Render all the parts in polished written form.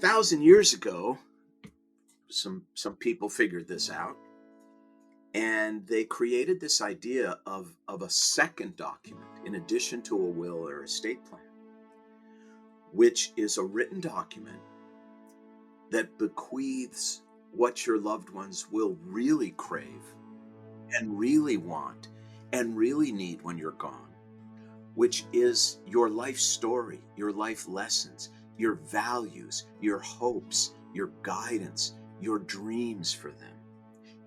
1,000 years ago, some people figured this out, and they created this idea of a second document in addition to a will or estate plan, which is a written document that bequeaths what your loved ones will really crave and really want and really need when you're gone, which is your life story, your life lessons, your values, your hopes, your guidance, your dreams for them.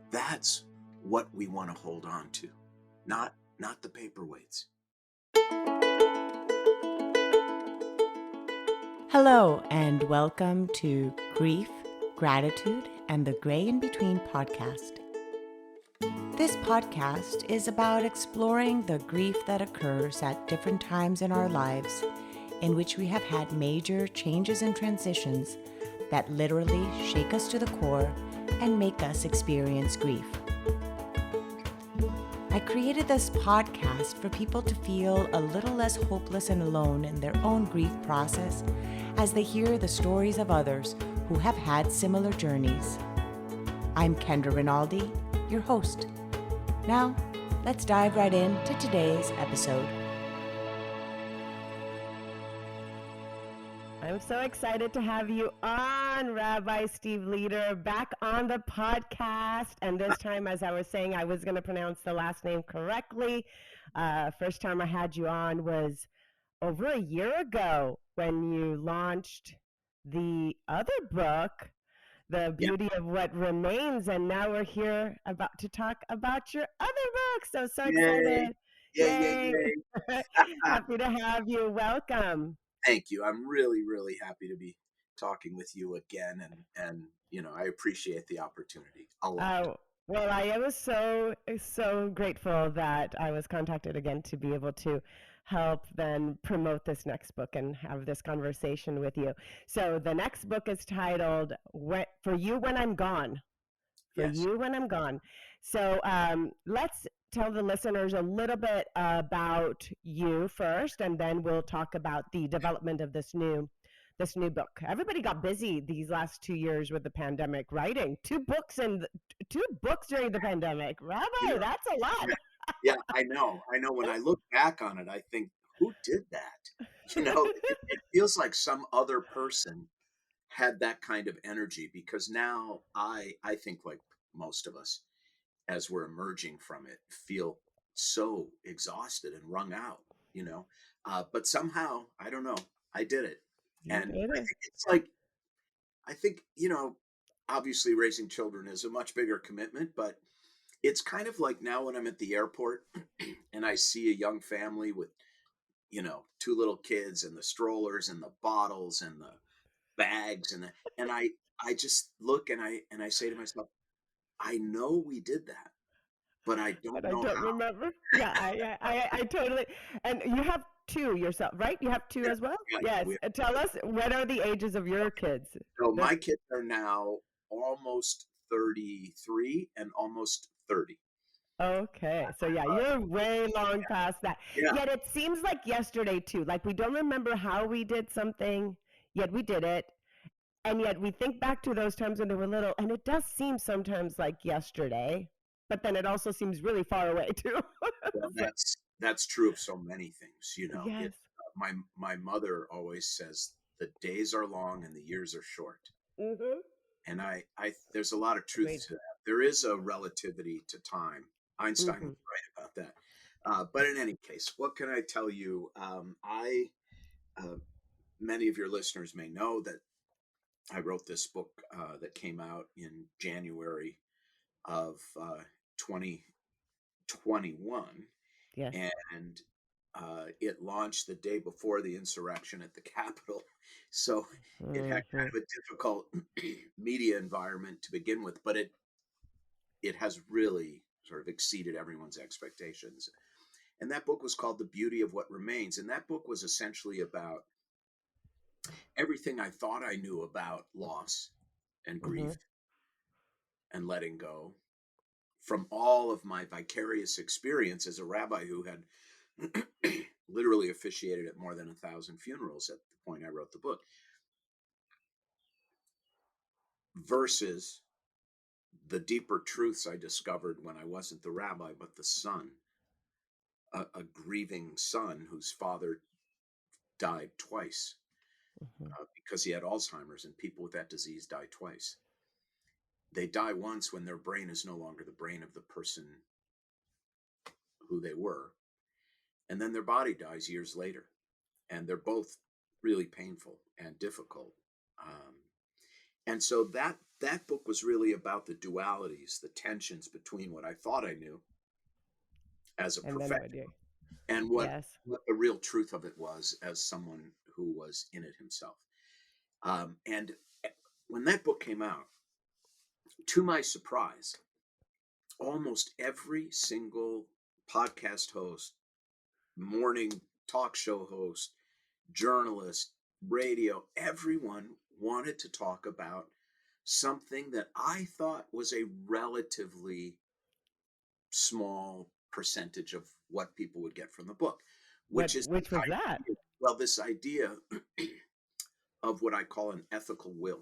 That's what we want to hold on to, not the paperweights. Hello, and welcome to Grief, Gratitude, and the Gray in Between podcast. This podcast is about exploring the grief that occurs at different times in our lives in which we have had major changes and transitions that literally shake us to the core and make us experience grief. I created this podcast for people to feel a little less hopeless and alone in their own grief process as they hear the stories of others who have had similar journeys. I'm Kendra Rinaldi, your host. Now, let's dive right into today's episode. I'm so excited to have you on, Rabbi Steve Leder, back on the podcast. And this time, as I was saying, I was going to pronounce the last name correctly. First time I had you on was over a year ago when you launched the other book, The Beauty of What Remains. And now we're here about to talk about your other book. So excited. Yay. Happy to have you. Welcome. Thank you. I'm really happy to be talking with you again, and I appreciate the opportunity a lot. Well, I was so grateful that I was contacted again to be able to help then promote this next book and have this conversation with you. So the next book is titled For You When I'm Gone. For Yes. You When I'm Gone. So let's tell the listeners a little bit about you first, and then we'll talk about the development of this new book. Everybody got busy these last 2 years with the pandemic, writing two books during the pandemic. Rabbi, that's a lot. Yeah, I know. When I look back on it, I think, who did that? It feels like some other person had that kind of energy, because now I think, like most of us, as we're emerging from it, feel so exhausted and wrung out, but somehow, I don't know, I did it. And I think it's like, obviously raising children is a much bigger commitment, but it's kind of like now when I'm at the airport and I see a young family with, two little kids and the strollers and the bottles and the bags and I just look and I say to myself, I know we did that, but I don't know how. Remember. Yeah, I totally. And you have two yourself, right? You have two as well? Yeah, Yes. Tell us, what are the ages of your kids? So my kids are now almost 33 and almost 30. Okay. So yeah, you're way long past that. Yeah. Yet it seems like yesterday too. Like we don't remember how we did something, yet we did it. And yet we think back to those times when they were little, and it does seem sometimes like yesterday, but then it also seems really far away too. Well, that's true of so many things, Yes. My mother always says the days are long and the years are short. Mm-hmm. And I there's a lot of truth to that. There is a relativity to time. Einstein was right about that. But in any case, what can I tell you? Many of your listeners may know that I wrote this book that came out in January of 2021. Yes. And it launched the day before the insurrection at the Capitol. So it had kind of a difficult media environment to begin with, but it has really sort of exceeded everyone's expectations. And that book was called The Beauty of What Remains. And that book was essentially about everything I thought I knew about loss and grief and letting go, from all of my vicarious experience as a rabbi who had literally officiated at more than 1,000 funerals at the point I wrote the book. versus the deeper truths I discovered when I wasn't the rabbi, but the son, a grieving son whose father died twice Mhm. because he had Alzheimer's, and people with that disease die twice. They die once when their brain is no longer the brain of the person who they were, and then their body dies years later. And they're both really painful and difficult. Um, and so that book was really about the dualities, the tensions between what I thought I knew as a And then what professional do and yes. what the real truth of it was as someone who was in it himself. And when that book came out, to my surprise, almost every single podcast host, morning talk show host, journalist, radio, everyone wanted to talk about something that I thought was a relatively small percentage of what people would get from the book, which is Which was that? this idea of what I call an ethical will,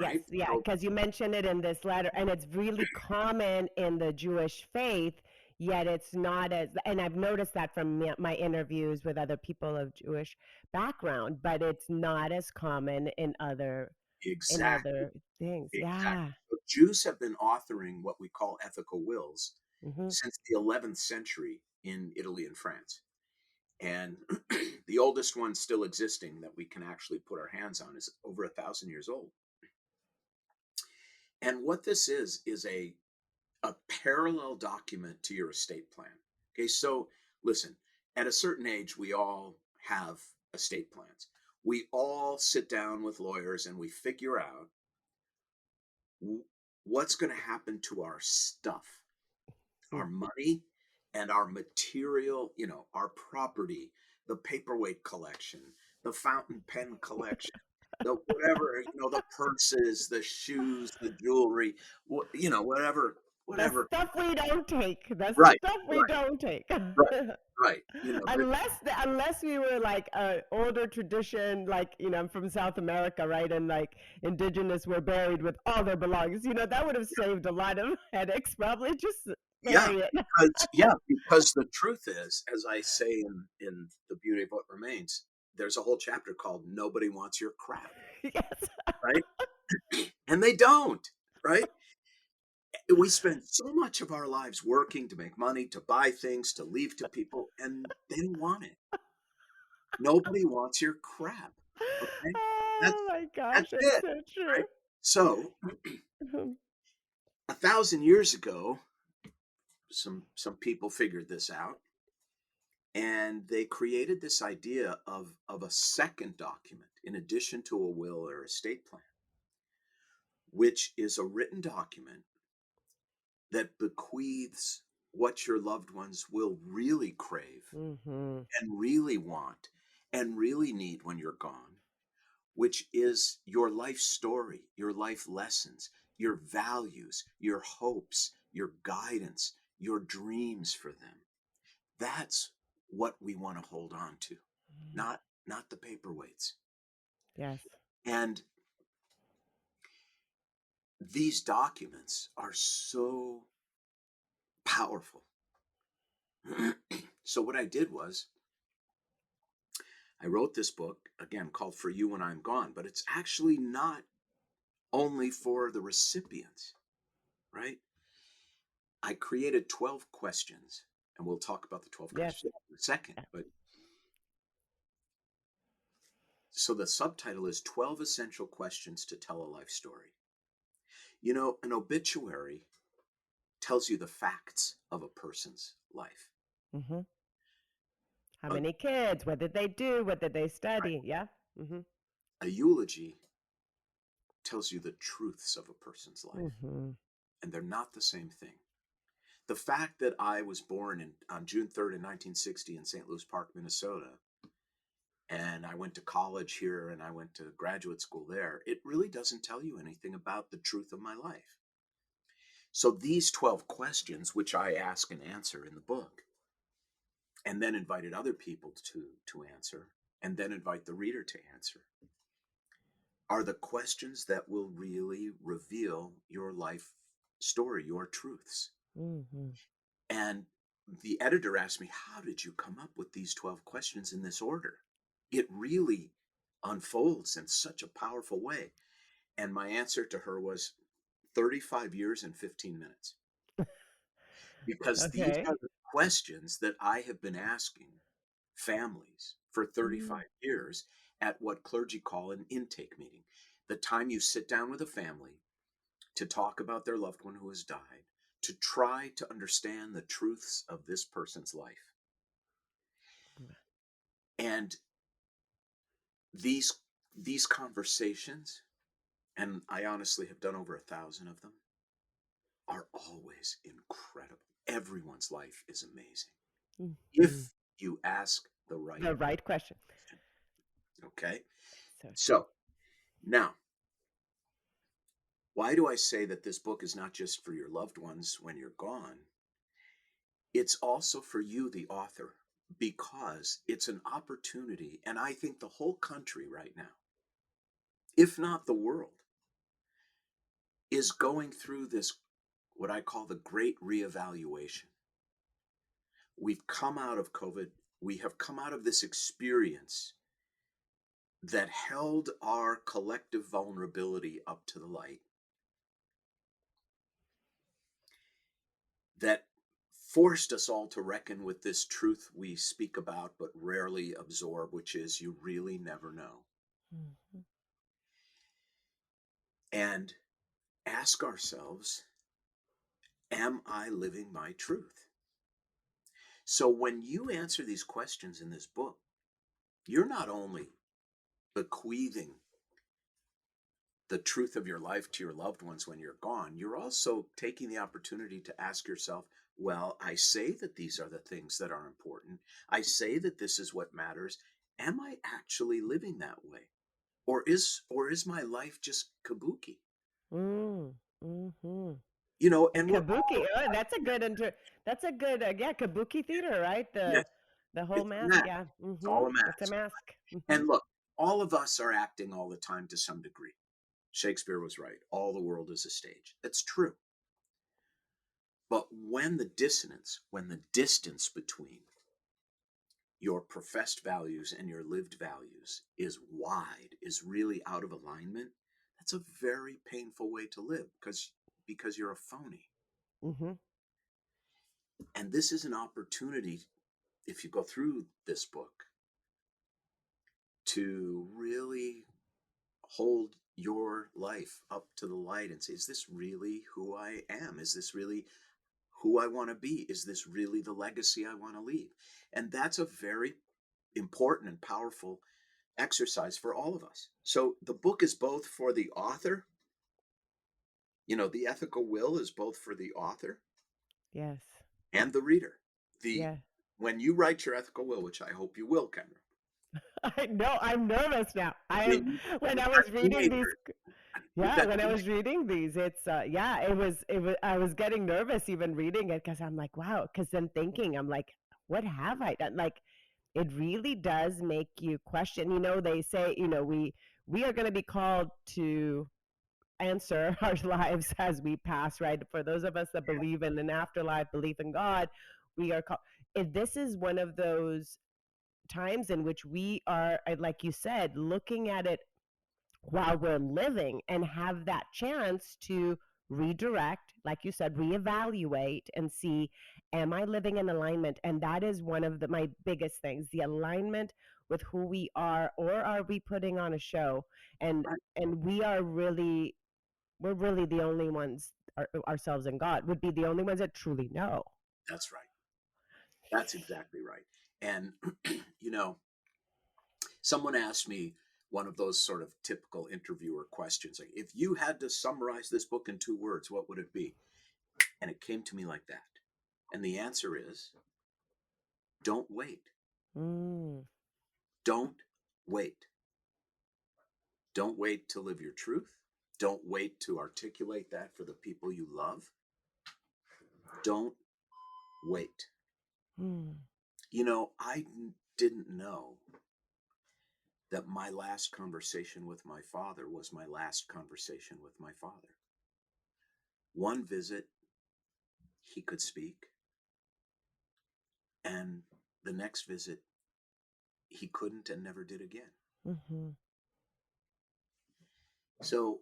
Yes, right? yeah, So because you mentioned it in this letter, and it's really common in the Jewish faith, yet it's not as, and I've noticed that from my interviews with other people of Jewish background, but it's not as common in exactly, other things. Yeah. exactly. So Jews have been authoring what we call ethical wills Hmm. since the 11th century in Italy and France. And the oldest one still existing that we can actually put our hands on is over 1,000 years old. And what this is a parallel document to your estate plan. Okay, so listen, at a certain age, we all have estate plans. We all sit down with lawyers and we figure out what's going to happen to our stuff, our money, and our material, our property, the paperweight collection, the fountain pen collection, the whatever, the purses, the shoes, the jewelry, whatever, The whatever. stuff we don't take. The Right, stuff we right, don't take. right, right. Unless we were like a older tradition, like I'm from South America, right? And like indigenous were buried with all their belongings. That would have saved a lot of headaches. Probably just Yeah, bury it. because the truth is, as I say in The Beauty of What Remains, there's a whole chapter called "Nobody Wants Your Crap," Yes. right? And they don't, right? We spend so much of our lives working to make money, to buy things, to leave to people, and they don't want it. Nobody wants your crap. Okay, Oh that's my gosh, that's that's it, so right? true. So 1,000 years ago, some people figured this out, and they created this idea of a second document in addition to a will or estate plan, which is a written document that bequeaths what your loved ones will really crave Mm-hmm. and really want and really need when you're gone, which is your life story, your life lessons, your values, your hopes, your guidance, your dreams for them. That's what we want to hold on to, not the paperweights. Yes. And these documents are so powerful. So what I did was I wrote this book again called For You When I'm Gone, but it's actually not only for the recipients, right? I created 12 questions, and we'll talk about the 12 Yes. questions in a second. Yeah. But so the subtitle is 12 Essential Questions to Tell a Life Story. An obituary tells you the facts of a person's life. Mm-hmm. How A, many kids? What did they do? What did they study? Yeah. Mm-hmm. a eulogy tells you the truths of a person's life, Mm-hmm. and they're not the same thing. The fact that I was born on June 3rd in 1960 in St. Louis Park, Minnesota, and I went to college here and I went to graduate school there, it really doesn't tell you anything about the truth of my life. So these 12 questions, which I ask and answer in the book, and then invited other people to answer, and then invite the reader to answer, are the questions that will really reveal your life story, your truths. Mm-hmm. And the editor asked me, how did you come up with these 12 questions in this order? It really unfolds in such a powerful way. And my answer to her was 35 years and 15 minutes. Because these Okay. are the questions that I have been asking families for 35 years at what clergy call an intake meeting. The time you sit down with a family to talk about their loved one who has died, to try to understand the truths of this person's life. And these these conversations, and I honestly have done over 1,000 of them, are always incredible. Everyone's life is amazing Mm-hmm. if you ask the right The right question. question. Okay? So true. So now, why do I say that this book is not just for your loved ones when you're gone? It's also for you, the author, because it's an opportunity, and I think the whole country right now, if not the world, is going through this, what I call the great reevaluation. We've come out of COVID. We have come out of this experience that held our collective vulnerability up to the light, that forced us all to reckon with this truth we speak about but rarely absorb, which is you really never know. Mm-hmm. And ask ourselves, am I living my truth? So when you answer these questions in this book, you're not only bequeathing the truth of your life to your loved ones when you're gone, you're also taking the opportunity to ask yourself, well, I say that these are the things that are important. I say that this is what matters. Am I actually living that way? Or is my life just kabuki? Mm-hmm. And we're Kabuki. all, Oh, that's a good yeah, kabuki theater, right? yes, The whole it's a mask, mask. yeah. It's all a It's a mask. mask. Mm-hmm. And look, all of us are acting all the time to some degree. Shakespeare was right. All the world is a stage. That's true. But when the distance between your professed values and your lived values is wide, is really out of alignment, that's a very painful way to live because you're a phony. Mm-hmm. And this is an opportunity, if you go through this book, to really hold your life up to the light and say, is this really who I am? Is this really who I want to be? Is this really the legacy I want to leave? And that's a very important and powerful exercise for all of us. So the book is both for the author, the ethical will is both for the author Yes. and the reader. The Yeah. When you write your ethical will, which I hope you will, Kendra, I know. I'm nervous now. I am. when you, When you I got was reading these, teenagers, you've yeah, got when I was teenagers. reading these, it's yeah, it was. I was getting nervous even reading it because I'm like, wow. Because then thinking, I'm like, what have I done? Like, it really does make you question. They say, we are going to be called to answer our lives as we pass, right? For those of us that believe in an afterlife, believe in God, we are called. If this is one of those times in which we are, like you said, looking at it while we're living and have that chance to redirect, like you said, reevaluate and see, am I living in alignment? And that is one of my biggest things, the alignment with who we are, or are we putting on a show? And Right. and we're really the only ones, ourselves and God would be the only ones that truly know. That's right. That's exactly right. And, you know, someone asked me one of those sort of typical interviewer questions, like, if you had to summarize this book in 2 words, what would it be? And it came to me like that. And the answer is, don't wait. Mm, Don't wait. Don't wait to live your truth. Don't wait to articulate that for the people you love. Don't wait. mm, I didn't know that my last conversation with my father was my last conversation with my father. One visit, he could speak, and the next visit, he couldn't and never did again. Mm-hmm. So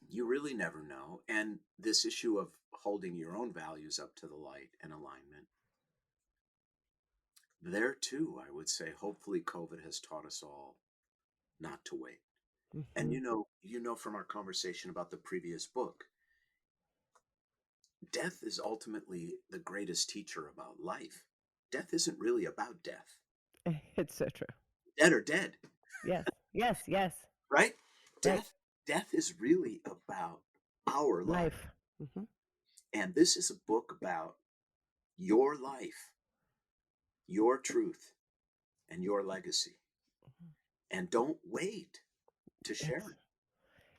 you really never know. And this issue of holding your own values up to the light and alignment, there too, I would say, hopefully COVID has taught us all not to wait. And Mm-hmm. you know from our conversation about the previous book, death is ultimately the greatest teacher about life. Death isn't really about death. It's so true. Dead or dead, Yes. Yes. Yes. right? Right. Death is really about our life. Life. Mm-hmm. And this is a book about your life, your truth, and your legacy. And don't wait to share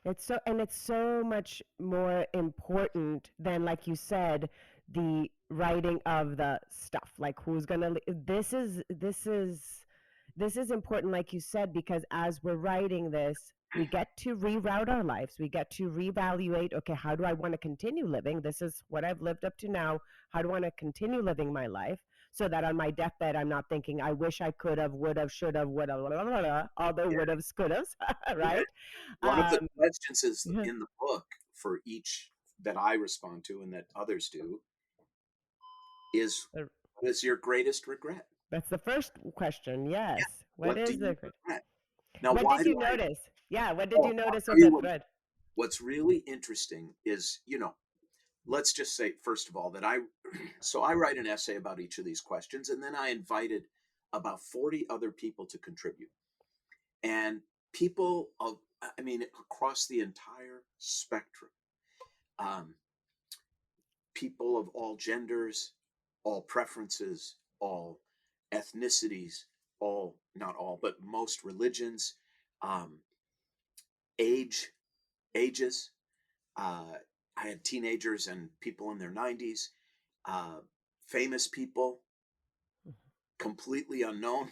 It's it. it's so much more important than, like you said, the writing of the stuff. Like who's gonna this is important, like you said, because as we're writing this, we get to reroute our lives. We get to reevaluate, okay, how do I want to continue living? This is what I've lived up to now. How do I want to continue living my life so that on my deathbed, I'm not thinking, I wish I could have, would have, should have, would have, blah, blah, blah, blah, all the Yeah. would have, could have, Yeah. right? One of the Um, questions is yeah, in the book for each that I respond to and that others do is, the- what is your greatest regret? that's the first question. Yeah. Yes. What What do is you the, regret? Now, what why did do you I? notice? Yeah. What did Oh, you I'll notice tell was you that what. thread? What's really interesting is, let's just say, first of all, that so I write an essay about each of these questions, and then I invited about 40 other people to contribute. And people of, I mean, across the entire spectrum, um, people of all genders, all preferences, all ethnicities, all, not all, but most religions, um, age, ages. I had teenagers and people in their 90s, uh, famous people, completely unknown,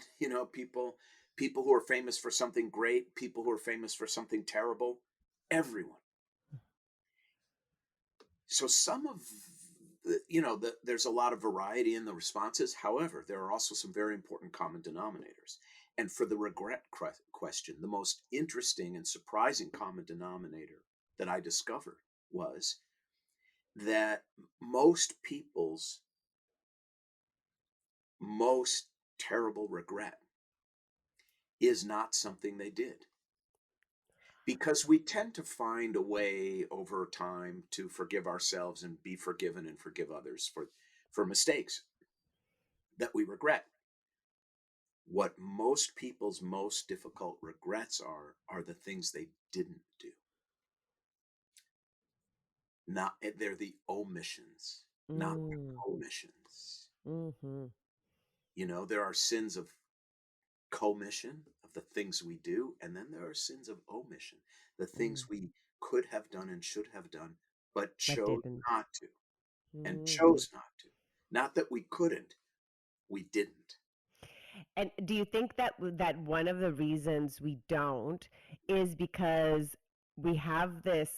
people who are famous for something great, people who are famous for something terrible, everyone. So some of there's a lot of variety in the responses. However, there are also some very important common denominators. And for the regret question, the most interesting and surprising common denominator that I discovered was that most people's most terrible regret is not something they did, because we tend to find a way over time to forgive ourselves and be forgiven and forgive others for mistakes that we regret. What most people's most difficult regrets are the things they didn't do. Not they're the omissions, not the Mm, commissions. mm-hmm, There are sins of commission of the things we do, and then there are sins of omission, the mm, things we could have done and should have done, but but chose didn't. not to, and Mm-hmm. chose not to. Not that we couldn't, we didn't. And do you think that that one of the reasons we don't is because we have this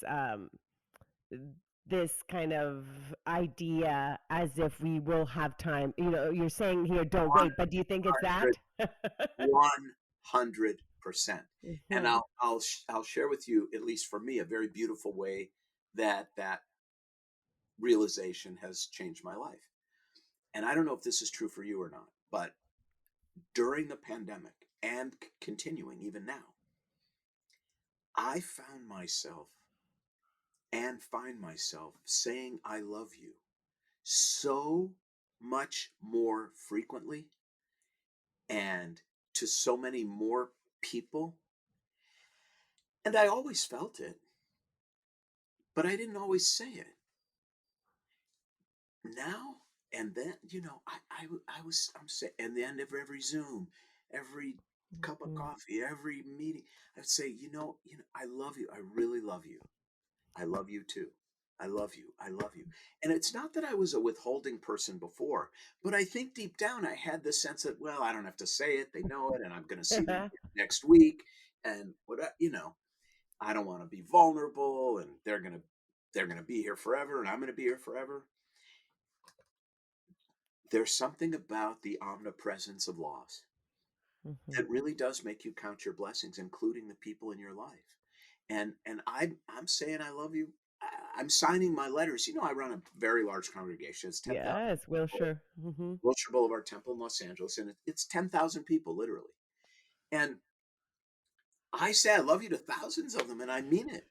kind of idea as if we will have time? You're saying here, don't wait, but do you think it's 100, that? 100%. And Hmm. I'll share with you, at least for me, a very beautiful way that realization has changed my life. And I don't know if this is true for you or not, but during the pandemic and continuing even now, I found myself and find myself saying I love you so much more frequently and to so many more people. And I always felt it, but I didn't always say it. Now and then, I'm saying, and the end of every Zoom, every cup of Hmm. coffee, every meeting, I'd say, I love you. I really love you. I love you too. I love you. I love you. And it's not that I was a withholding person before, but I think deep down I had this sense that, well, I don't have to say it. They know it. And I'm going to see them next week. And I don't want to be vulnerable, and they're going to be here forever, and I'm going to be here forever. There's something about the omnipresence of loss Mhm. that really does make you count your blessings, including the people in your life. And I'm saying I love you. I'm signing my letters. I run a very large congregation. It's 10,000 Yes, people. Wilshire. Wilshire Boulevard Temple in Los Angeles, and it's 10,000 people literally. And I say I love you to thousands of them, and I mean it.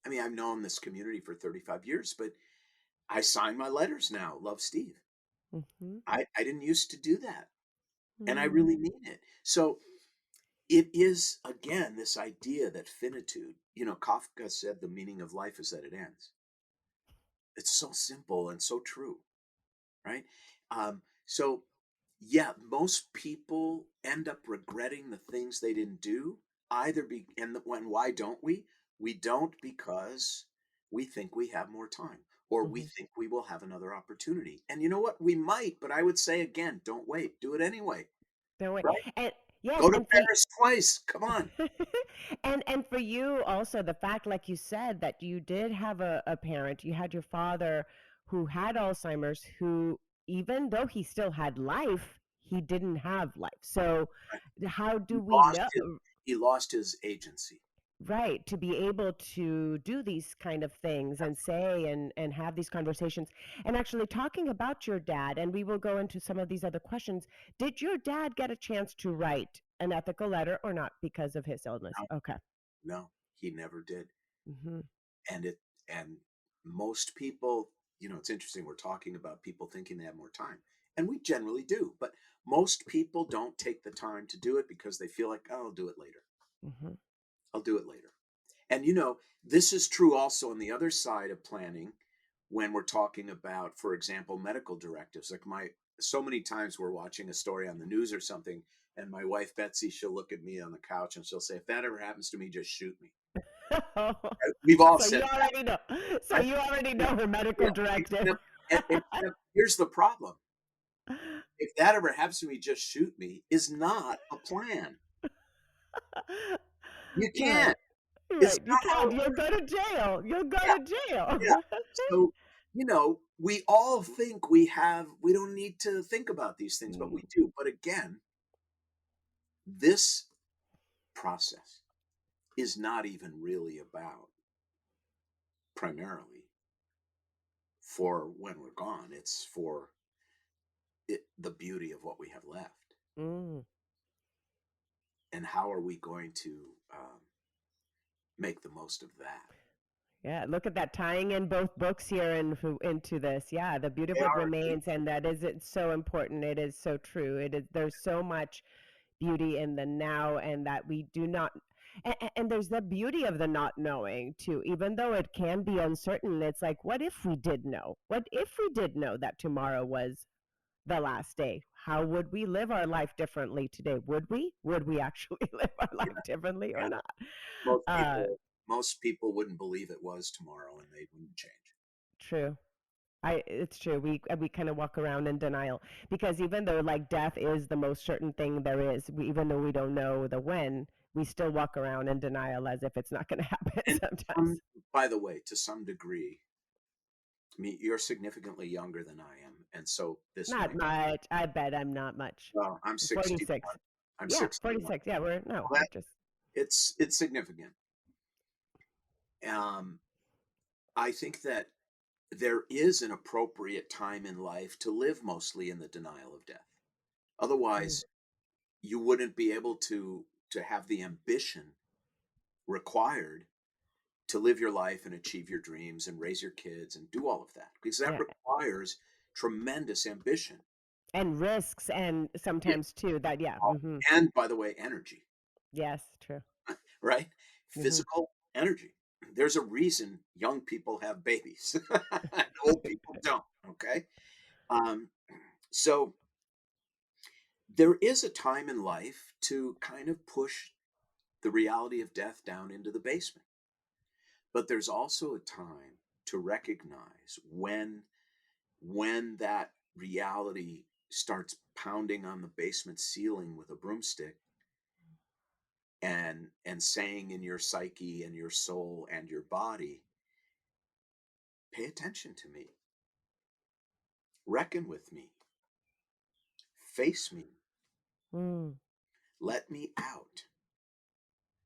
I mean, I've known this community for 35 years, but I sign my letters now. Love, Steve. Mhm. I didn't used to do that, and I Mm. really mean it. So it is, again, this idea that finitude, Kafka said the meaning of life is that it ends. It's so simple and so true, right? So, yeah, most people end up regretting the things they didn't do, when why don't we? We don't because we think we have more time, or we Mhm. think we will have another opportunity. And you know what? We might, but I would say again, don't wait. Do it anyway, Don't wait. right? And yes, Go to and for Paris twice. Come on. and for you also the fact, like you said, that you did have a parent, you had your father who had Alzheimer's, who even though he still had life, he didn't have life. So how He do we lost know? his, he lost his agency. Right, to be able to do these kind of things and say and have these conversations. And actually talking about your dad, and we will go into some of these other questions. Did your dad get a chance to write an ethical letter or not because of his illness? No, Okay. no, he never did. Hmm. And most people, it's interesting. We're talking about people thinking they have more time, and we generally do, but most people don't take the time to do it because they feel like, oh, I'll do it later. Hmm. I'll do it later. And this is true also on the other side of planning when we're talking about, for example, medical directives. Like so many times we're watching a story on the news or something, and my wife Betsy, she'll look at me on the couch and she'll say, if that ever happens to me, just shoot me. We've all So you said that, already know. So right? you already know Yeah, her medical yeah. directive. Except here's the problem. If that ever happens to me, just shoot me is not a plan. You Right. can't. It's Right. You not how can't. it You'll works. go to jail. You'll go Yeah, to jail. yeah. So, we all think we don't need to think about these things, but we Mm. do. But again, this process is not even really about primarily for when we're gone. It's for the beauty of what we have left. Mm. And how are we going to make the most of that? Yeah, look at that, tying in both books here into this. Yeah, the beauty of They what are remains, and that is it's so important. It is so true. It is there's so much beauty in the now, and that we do not. And there's the beauty of the not knowing too, even though it can be uncertain. It's like, what if we did know? What if we did know that tomorrow was the last day? How would we live our life differently today? Would we? Would we actually live our yeah, life differently or yeah. not? Most Uh, people most people wouldn't believe it was tomorrow, and they wouldn't change. True. It's true. We kind of walk around in denial because even though like death is the most certain thing there is, even though we don't know the when, we still walk around in denial as if it's not going to happen And sometimes. by the way, to some degree, I mean, you're significantly younger than I am, and so this Not might. much. I bet I'm not much. Well, I'm I'm 46. 61. I'm Yeah, 61. 46. Yeah, we're no, Well, we're just it's significant. Um, I think that there is an appropriate time in life to live mostly in the denial of death. mm, Otherwise, you wouldn't be able to have the ambition required to live your life and achieve your dreams and raise your kids and do all of that because that yeah, requires tremendous ambition. and risks and Yeah. sometimes too that yeah. Mhm. And by the way, energy, Yes, true. right? Mhm. Physical energy. There's a reason young people have babies and old people don't. Okay. Um, so there is a time in life to kind of push the reality of death down into the basement. But there's also a time to recognize when that reality starts pounding on the basement ceiling with a broomstick and saying in your psyche and your soul and your body, pay attention to me, reckon with me, face me, Mm. let me out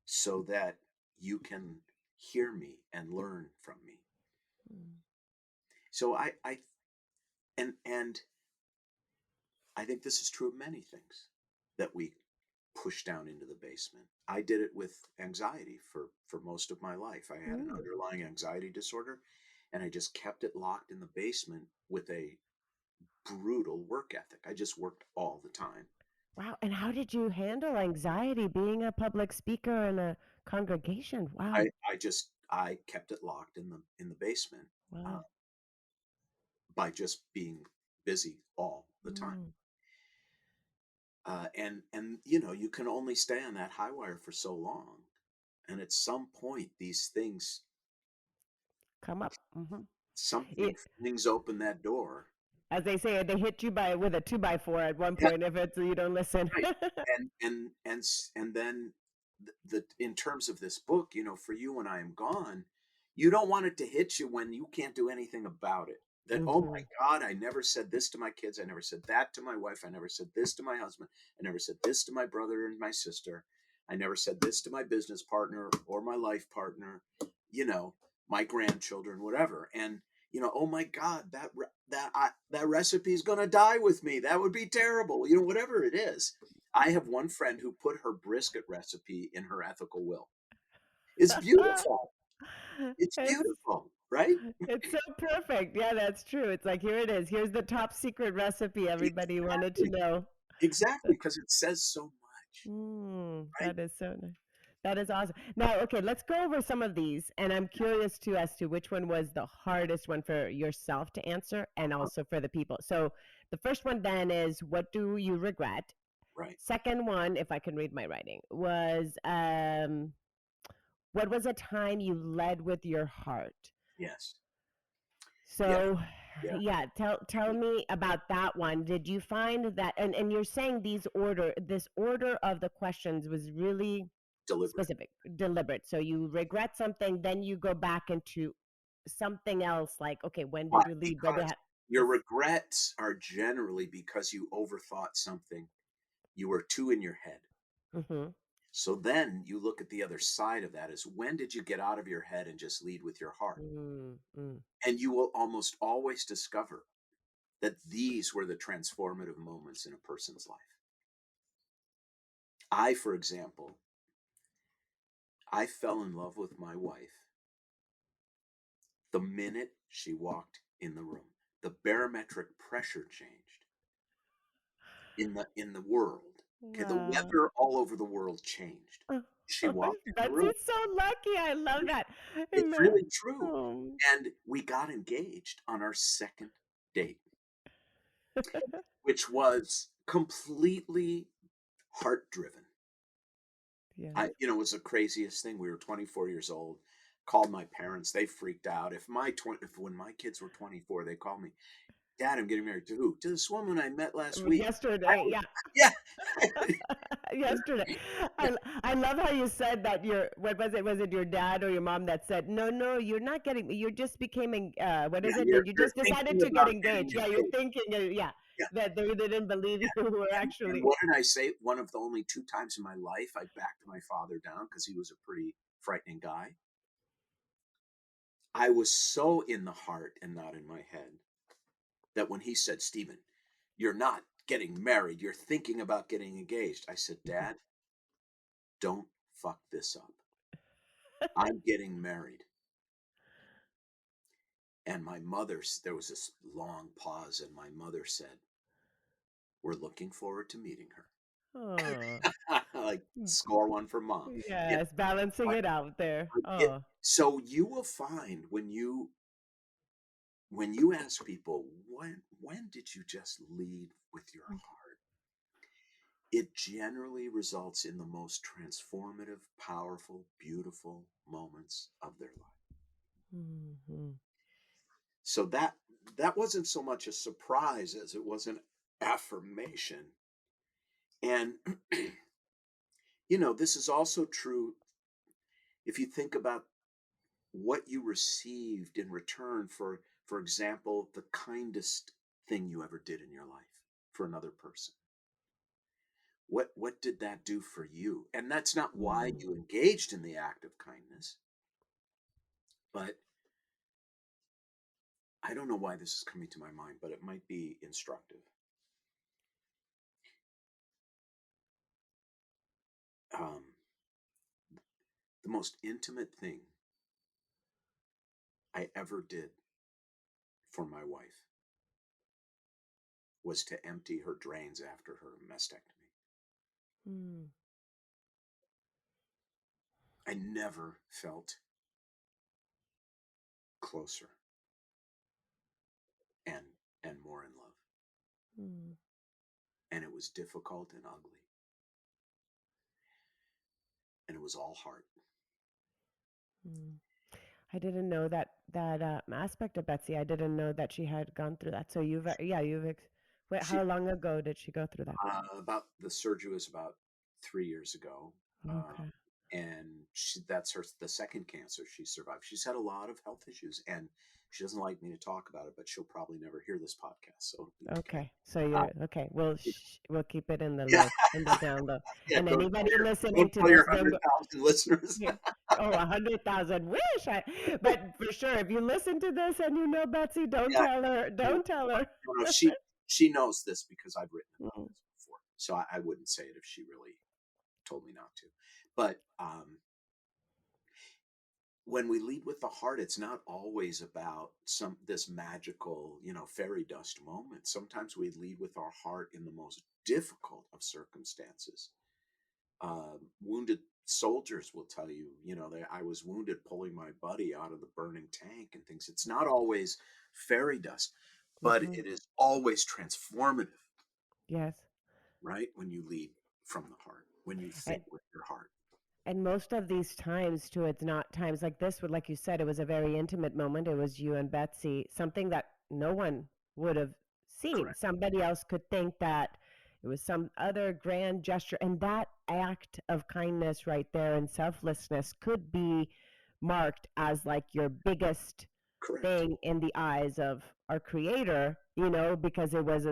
so that you can hear me and learn from me. Mm. So and I think this is true of many things that we push down into the basement. I did it with anxiety for most of my life. I had an Mm. underlying anxiety disorder, and I just kept it locked in the basement with a brutal work ethic. I just worked all the time. Wow. And how did you handle anxiety being a public speaker in a congregation? Wow. I kept it locked in the basement uh, Wow. by just being busy all the time. Mm. And you know, you can only stay on that high wire for so long, and at some point these things Come up. Hmm. something flings open that door. As they say, they hit you by with a 2x4 at one Yeah, point if it's you don't listen. right. And then the in terms of this book, you know, for you when I am gone, you don't want it to hit you when you can't do anything about it. That, oh my Hmm. God, I never said this to my kids, I never said that to my wife, I never said this to my husband, I never said this to my brother and my sister, I never said this to my business partner or my life partner, you know, my grandchildren, whatever. And you know, oh my God, that recipe is gonna die with me. That would be terrible. You know, whatever it is. I have one friend who put her brisket recipe in her ethical will. It's beautiful. It's it's beautiful, right? it's so perfect. Yeah, that's true. It's like here it is. Here's the top secret recipe everybody wanted to Exactly. know. Exactly, because it says so much, right? That is so nice. That is awesome. Now, okay, let's go over some of these, and I'm curious too as to which one was the hardest one for yourself to answer, and Uh-huh. also for the people. So, the first one then is, what do you regret? Right. Second one, if I can read my writing, was what was a time you led with your heart? Yes. Yeah. So, Yeah. yeah, tell me about that one. Did you find that, and you're saying this order of the questions was really Deliberate. specific, deliberate. So you regret something, then you go back into something else, like, okay, when Why? did you lead? Where they Because have your this. regrets are generally because you overthought something. You were too in your head. Mm-hmm. So then you look at the other side of that is when did you get out of your head and just lead with your heart? Mm-hmm. And you will almost always discover that these were the transformative moments in a person's life. I, for example, I fell in love with my wife the minute she walked in the room. The barometric pressure changed in the world. Okay, the Wow. weather all over the world changed. Oh, She walked in the that's room. you're so lucky. I love that. It's Amen. really true. Oh. And we got engaged on our second date, which was completely heart driven. Yes. It was the craziest thing. We were 24 years old. Called my parents. They freaked out. If when my kids were 24, they called me, Dad, I'm getting married to who? To this woman I met last week. I Yesterday, was, yeah. yeah. Yesterday. I love how you said that your what was it? Was it your dad or your mom that said, "No, no, you're not getting you just became what Yeah, is it? you're That you you're just decided thinking to get about getting engaged." Yeah, you're engaged. thinking yeah, Yeah, that they didn't believe you were and actually. what did I say? One of the only two times in my life I backed my father down because he was a pretty frightening guy. I was so in the heart and not in my head that when he said, "Stephen, you're not getting married, you're thinking about getting engaged," I said, "Dad, don't fuck this up. I'm getting married." And there was this long pause, and my mother said, "We're looking forward to meeting her." Oh, Like, score one for mom. You know, yes, balancing but, it out there. it Oh. so you will find when you ask people, when did you just lead with your heart? It generally results in the most transformative, powerful, beautiful moments of their life. Mhm. So that wasn't so much a surprise as it was an affirmation. And this is also true if you think about what you received in return for example, the kindest thing you ever did in your life for another person. What did that do for you? And that's not why Mm. you engaged in the act of kindness, but I don't know why this is coming to my mind, but it might be instructive. Um, the most intimate thing I ever did for my wife was to empty her drains after her mastectomy. Mm. I never felt closer and more in love. Mm. And it was difficult and ugly. And it was all heart. Mm. I didn't know that aspect of Betsy. I didn't know that she had gone through that. So wait, She how long ago did she go through that? about the surgery was about 3 years ago. Okay. And that's the second cancer she survived. She's had a lot of health issues, and she doesn't like me to talk about it, but she'll probably never hear this podcast. So Okay. So uh, you're okay. We'll keep it in the yeah, down low. yeah. And Don't anybody listening don't to tell this, your don't hundred go. thousand listeners. Yeah. Oh, 100,000. Wish I. But for sure, if you listen to this and you know Betsy, don't Yeah, tell her. no, Don't tell her. no, she knows this because I've written about Mm. this before. So I wouldn't say it if she really told me not to. But when we lead with the heart, it's not always about this magical, fairy dust moment. Sometimes we lead with our heart in the most difficult of circumstances. Wounded soldiers will tell you, I was wounded pulling my buddy out of the burning tank and things. It's not always fairy dust, but Mhm. it is always transformative, Yes. right? When you lead from the heart, when you I, think with your heart. And most of these times, too, it's not times like this, like you said, it was a very intimate moment. It was you and Betsy, something that no one would have seen. Correct. Somebody else could think that it was some other grand gesture. And that act of kindness right there and selflessness could be marked as like your biggest Correct. thing in the eyes of our creator, because it was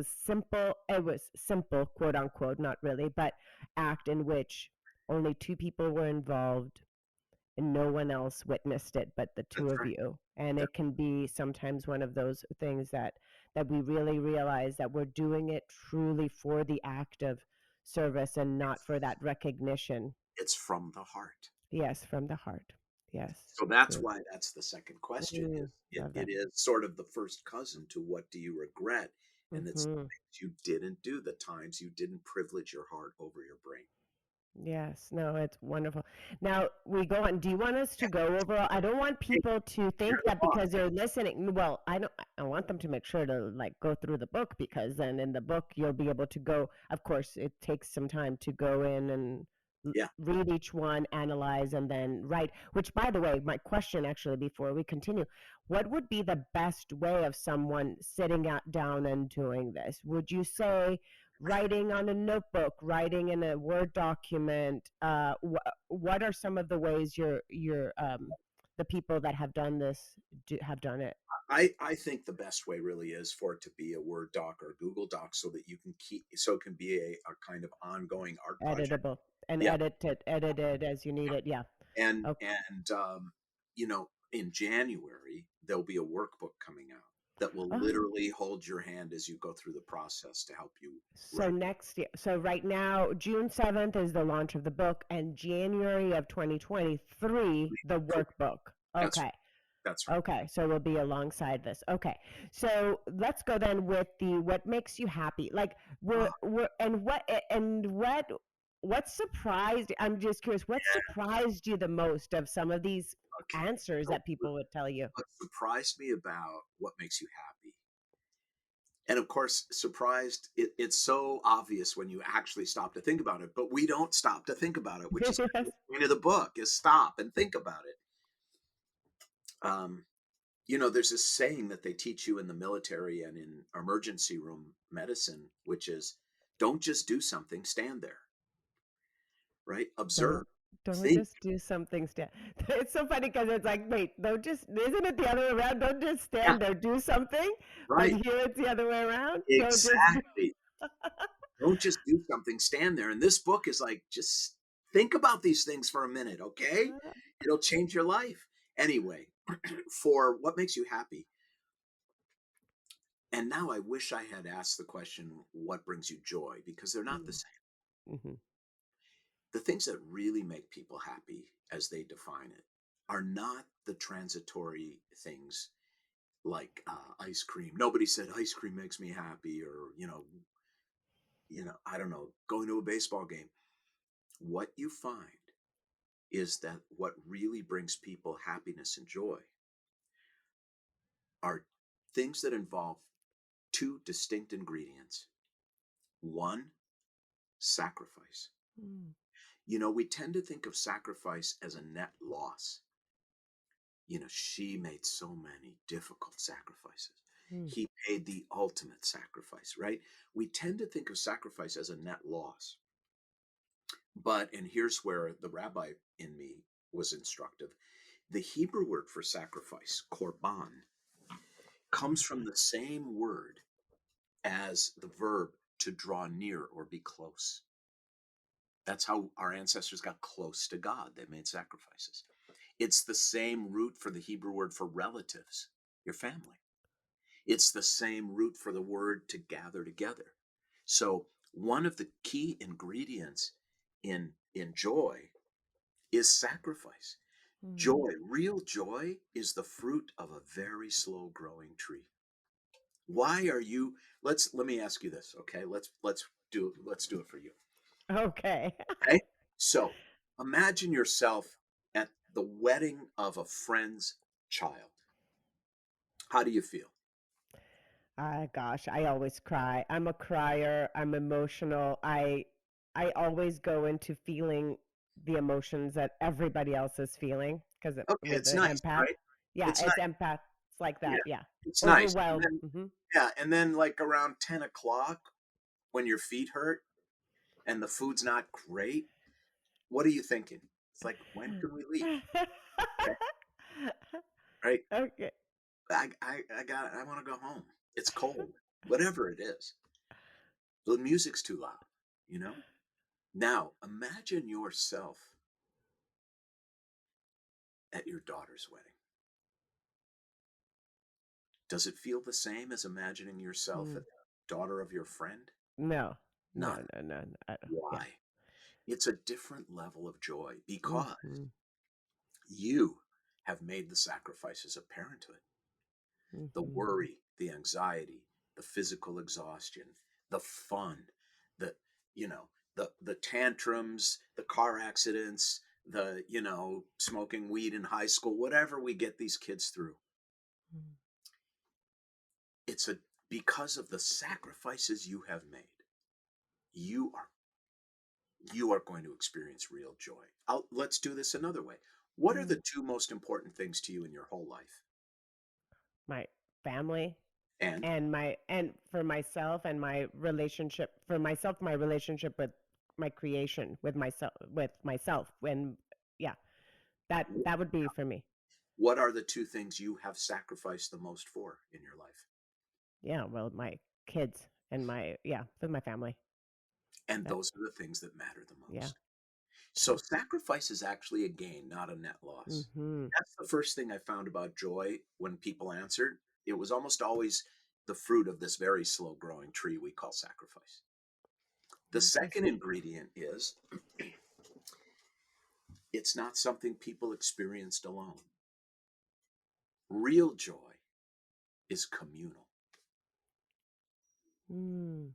simple, quote unquote, not really, but act in which only two people were involved and no one else witnessed it but the two That's of right. you. And That, it can be sometimes one of those things that we really realize that we're doing it truly for the act of service and not for that recognition. it's from the heart. Yes, from the heart. Yes, So that's true. why that's the second question is Love it that. is sort of the first cousin to what do you regret? And it's the Hmm. things you didn't do, the times you didn't privilege your heart over your brain. Yes, no, it's wonderful. Now we go on. Do you want us to go over? I don't want Hey, people to you're think the that boss. because they're listening. Well, I don't. I want them to make sure to like go through the book because then in the book you'll be able to go. Of course, it takes some time to go in and Yeah. read each one, analyze, and then write. Which, by the way, my question actually before we continue, what would be the best way of someone sitting down and doing this? Would you say? Writing on a notebook, writing in a Word document. What are some of the ways the people that have done this have done it? I think the best way really is for it to be a Word doc or a Google doc so that you can so it can be a kind of ongoing art project. Editable and Yeah. edited as you need it. Yeah. And Okay. in January there'll be a workbook coming out that will Oh, literally hold your hand as you go through the process to help you so write. next year. So right now, June 7th is the launch of the book, and January of 2023, the Correct. workbook. That's Okay. that's right. Okay, so we'll be alongside this. Okay, so let's go then with the what makes you happy. Like Uh, what surprised? I'm just curious. What surprised you the most of some of these okay. answers So that people would tell you? what surprised me about what makes you happy, and of course, it's so obvious when you actually stop to think about it, but we don't stop to think about it, which is kind Yes. of the point of the book is stop and think about it. Um, there's this saying that they teach you in the military and in emergency room medicine, which is don't just do something, stand there, right? Observe, Don't don't think, just do something It's so funny because it's like, wait, don't just isn't it the other way around? Don't just yeah, stand there, do something. But right, here it's the other way around. Don't just do exactly. Don't just do something, stand there. And this book is like, just think about these things for a minute, okay? It'll change your life. Anyway, for what makes you happy. And now I wish I had asked the question, what brings you joy? Because they're not the same. Mm-hmm. The things that really make people happy, as they define it, are not the transitory things like ice cream. Nobody said ice cream makes me happy, or I don't know, going to a baseball game. What you find is that what really brings people happiness and joy are things that involve two distinct ingredients. One, sacrifice. Mm. We tend to think of sacrifice as a net loss. She made so many difficult sacrifices. Mm. He paid the ultimate sacrifice, right? We tend to think of sacrifice as a net loss. But, and here's where the rabbi in me was instructive, the Hebrew word for sacrifice, korban, comes from the same word as the verb to draw near or be close. That's how our ancestors got close to God. They made sacrifices. It's the same root for the Hebrew word for relatives, your family. It's the same root for the word to gather together. So one of the key ingredients in joy is sacrifice. Mm. Joy, real joy, is the fruit of a very slow growing tree. Why are you let me ask you this, okay? Let's do it for you. Okay. Okay? So imagine yourself at the wedding of a friend's child. How do you feel? Gosh, I always cry. I'm a crier. I'm emotional. I always go into feeling the emotions that everybody else is feeling because Okay, with it's an nice, empath. right? Yeah, It's nice. it's empaths like Yeah, that. Yeah. it's nice. And Overwhelmed. then, Hmm. yeah, and then like around 10 o'clock when your feet hurt and the food's not great, what are you thinking? It's like, when can we leave? Okay, right? Okay. I want to go home. It's cold, whatever it is. The music's too loud, you know? Now, imagine yourself at your daughter's wedding. Does it feel the same as imagining yourself Mm. at the daughter of your friend? No, no, None. no, no, no. Yeah. Why? It's a different level of joy because Mm-hmm. you have made the sacrifices of parenthood. The Mm-hmm. worry, the anxiety, the physical exhaustion, the fun, the the tantrums, the car accidents, the smoking weed in high school, whatever we get these kids through. It's a because of the sacrifices you have made. You are you are going to experience real joy. Let's do this another way. What are Mm. the two most important things to you in your whole life? My family And and for myself and my relationship for myself, my relationship with my creation, with myself. And yeah, that would be for me. what are the two things you have sacrificed the most for in your life? Yeah, well, my kids and with my family. And That those are the things that matter the yeah. most. So sacrifice is actually a gain, not a net loss. Mm-hmm. That's the first thing I found about joy when people answered. It was almost always the fruit of this very slow growing tree we call sacrifice. The second Interesting. ingredient is it's not something people experienced alone. Real joy is communal. Mm.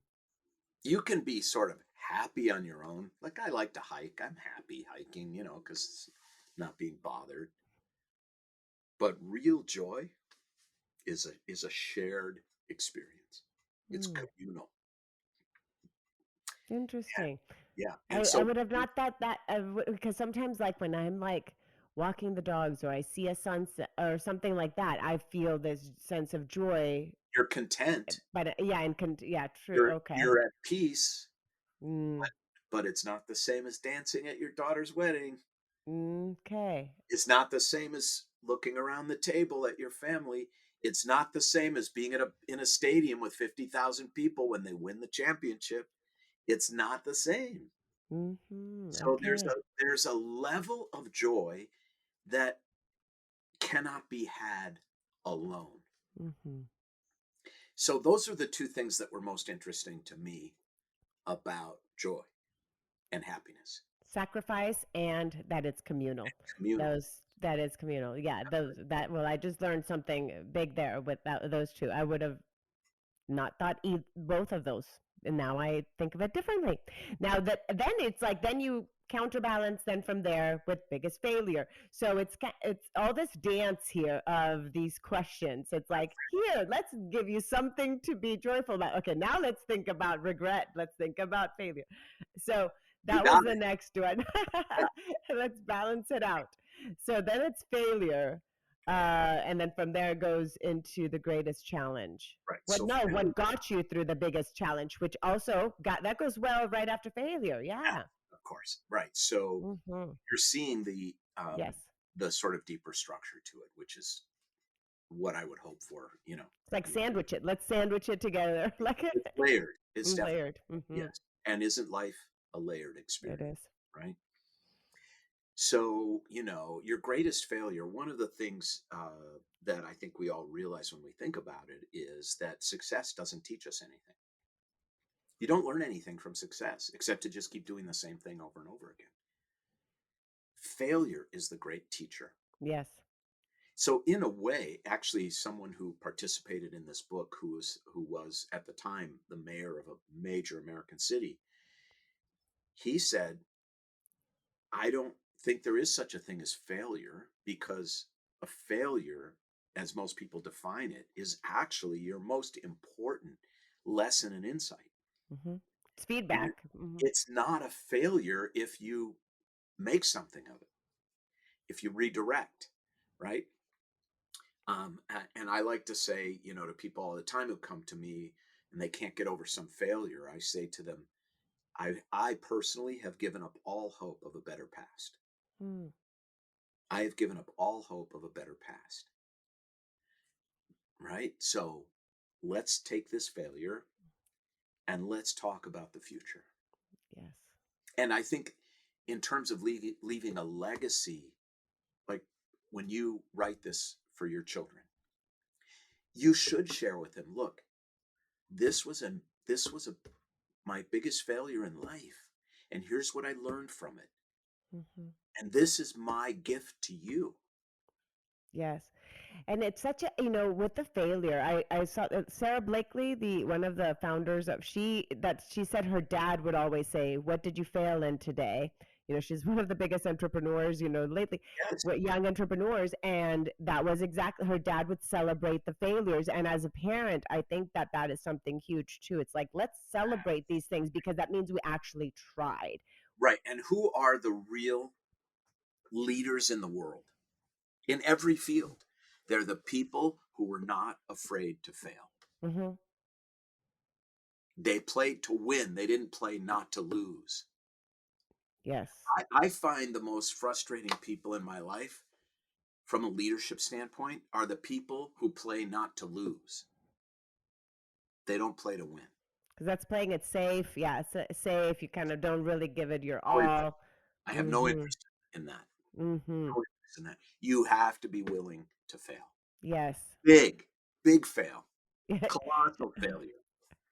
You can be sort of happy on your own. Like, I like to hike. I'm happy hiking, because not being bothered. But real joy is a shared experience. It's Mm. communal. Interesting. Yeah. And I so would have not thought that because sometimes like when I'm like walking the dogs or I see a sunset or something like that, I feel this sense of joy. You're content. But yeah, yeah, true. Okay. You're at peace, Mm, but it's not the same as dancing at your daughter's wedding. okay. It's not the same as looking around the table at your family. It's not the same as being in a stadium with 50,000 people when they win the championship. It's not the same. So Okay. there's a level of joy that cannot be had alone. Hmm. So those are the two things that were most interesting to me about joy and happiness. Sacrifice and that it's communal. Communal. Those that is communal. Yeah, those that well, I just learned something big there with those two. I would have not thought both of those, and now I think of it differently. Now that then it's like then you counterbalance then from there with biggest failure. So it's all this dance here of these questions. It's like here, let's give you something to be joyful about. Okay, now let's think about regret. Let's think about failure. So You that was got the it. next one. Yeah, Let's balance it out. So then it's failure. And then from there goes into the greatest challenge. right. What So no, failure, what got you through the biggest challenge, which also got that goes well right after failure. yeah, Yeah. of course. Right. So Hmm. you're seeing Yes. the sort of deeper structure to it, which is what I would hope for, you know. It's like sandwich it. Let's sandwich it together. Like It's layered. It's definitely layered. yes. And isn't life a layered It experience, is. right? So, your greatest failure, one of the things that I think we all realize when we think about it is that success doesn't teach us anything. You don't learn anything from success except to just keep doing the same thing over and over again. Failure is the great teacher. Yes. So in a way, actually someone who participated in this book who was at the time the mayor of a major American city, he said, "I don't think there is such a thing as failure because a failure, as most people define it, is actually your most important lesson and insight. Hmm. It's And feedback. it's not a failure if you make something of it, if you redirect, right?" And I like to say, to people all the time who come to me and they can't get over some failure, I say to them, I personally have given up all hope of a better past. Mm. I have given up all hope of a better past, right? So let's take this failure and let's talk about the future. Yes. And I think in terms of leaving a legacy, like when you write this for your children, you should share with them, look, this was my biggest failure in life, and here's what I learned from it. Hmm. And this is my gift to you. Yes. And it's such a, with the failure, I saw Sarah Blakely, the one of the founders of she said her dad would always say, "What did you fail in today?" She's one of the biggest entrepreneurs, lately, Yes. with young entrepreneurs, and that was exactly her dad would celebrate the failures. And as a parent, I think that that is something huge too. It's like let's celebrate these things because that means we actually tried. Right. And who are the real leaders in the world in every field? They're the people who were not afraid to fail. Hmm. They played to win, they didn't play not to lose. Yes. I find the most frustrating people in my life from a leadership standpoint are the people who play not to lose. They don't play to win. Because that's playing it safe. Yeah, safe. You kind of don't really give it your No interest. all. I have no Mm-hmm. interest in that. Mm-hmm. No interest in that. You have to be willing to fail. Yes. Big, big fail. Colossal failure.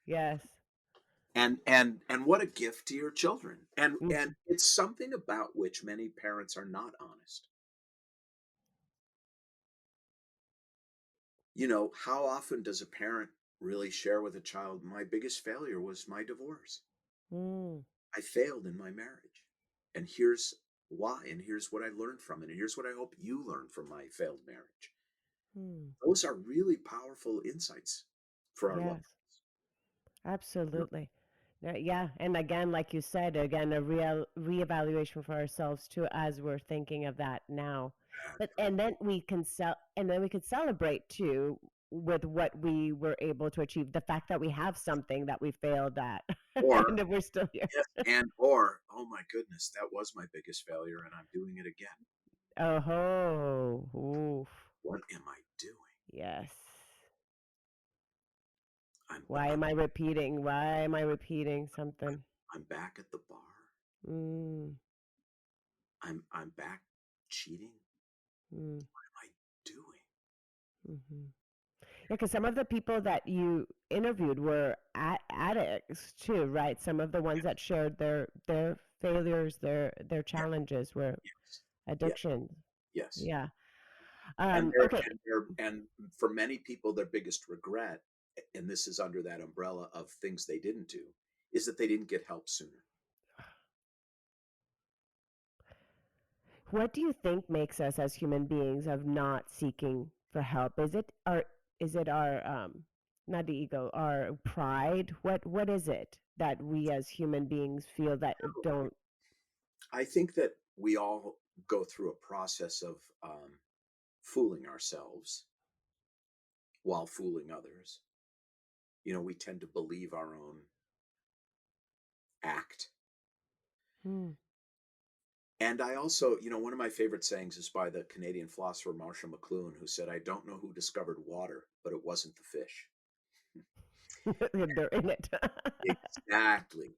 Yes. And what a gift to your children. And Mhm. it's something about which many parents are not honest. How often does a parent really share with a child, my biggest failure was my divorce? Mm. I failed in my marriage. And here's why, and here's what I learned from it, and here's what I hope you learn from my failed marriage. Mm. Those are really powerful insights for our loved Yes. Absolutely. Yeah, and again, like you said, again, a real reevaluation for ourselves too, as we're thinking of that now. But and then we can and then we could celebrate too with what we were able to achieve. The fact that we have something that we failed at, Or and that we're still here. yes, or oh my goodness, that was my biggest failure, and I'm doing it again. Oh ho, oof, What am I doing? yes. I'm Why am I repeating? Why am I repeating something? I'm back at the bar. Mm, I'm back cheating. mm, What am I doing? mm-hmm. Yeah, because some of the people that you interviewed were addicts too, right? Some of the ones that shared their failures, their Yeah, challenges were yes, yes, addictions. yes. Yeah. And they're Okay. and they're and for many people, their biggest regret, and this is under that umbrella of things they didn't do, is that they didn't get help sooner. What do you think makes us as human beings of not seeking for help? Is it our not the ego, our pride? What is it that we as human beings feel that don't I think that we all go through a process of fooling ourselves while fooling others. We tend to believe our own act. Hmm. And I also, one of my favorite sayings is by the Canadian philosopher Marshall McLuhan, who said, I don't know who discovered water, but it wasn't the fish. they're in it. Exactly.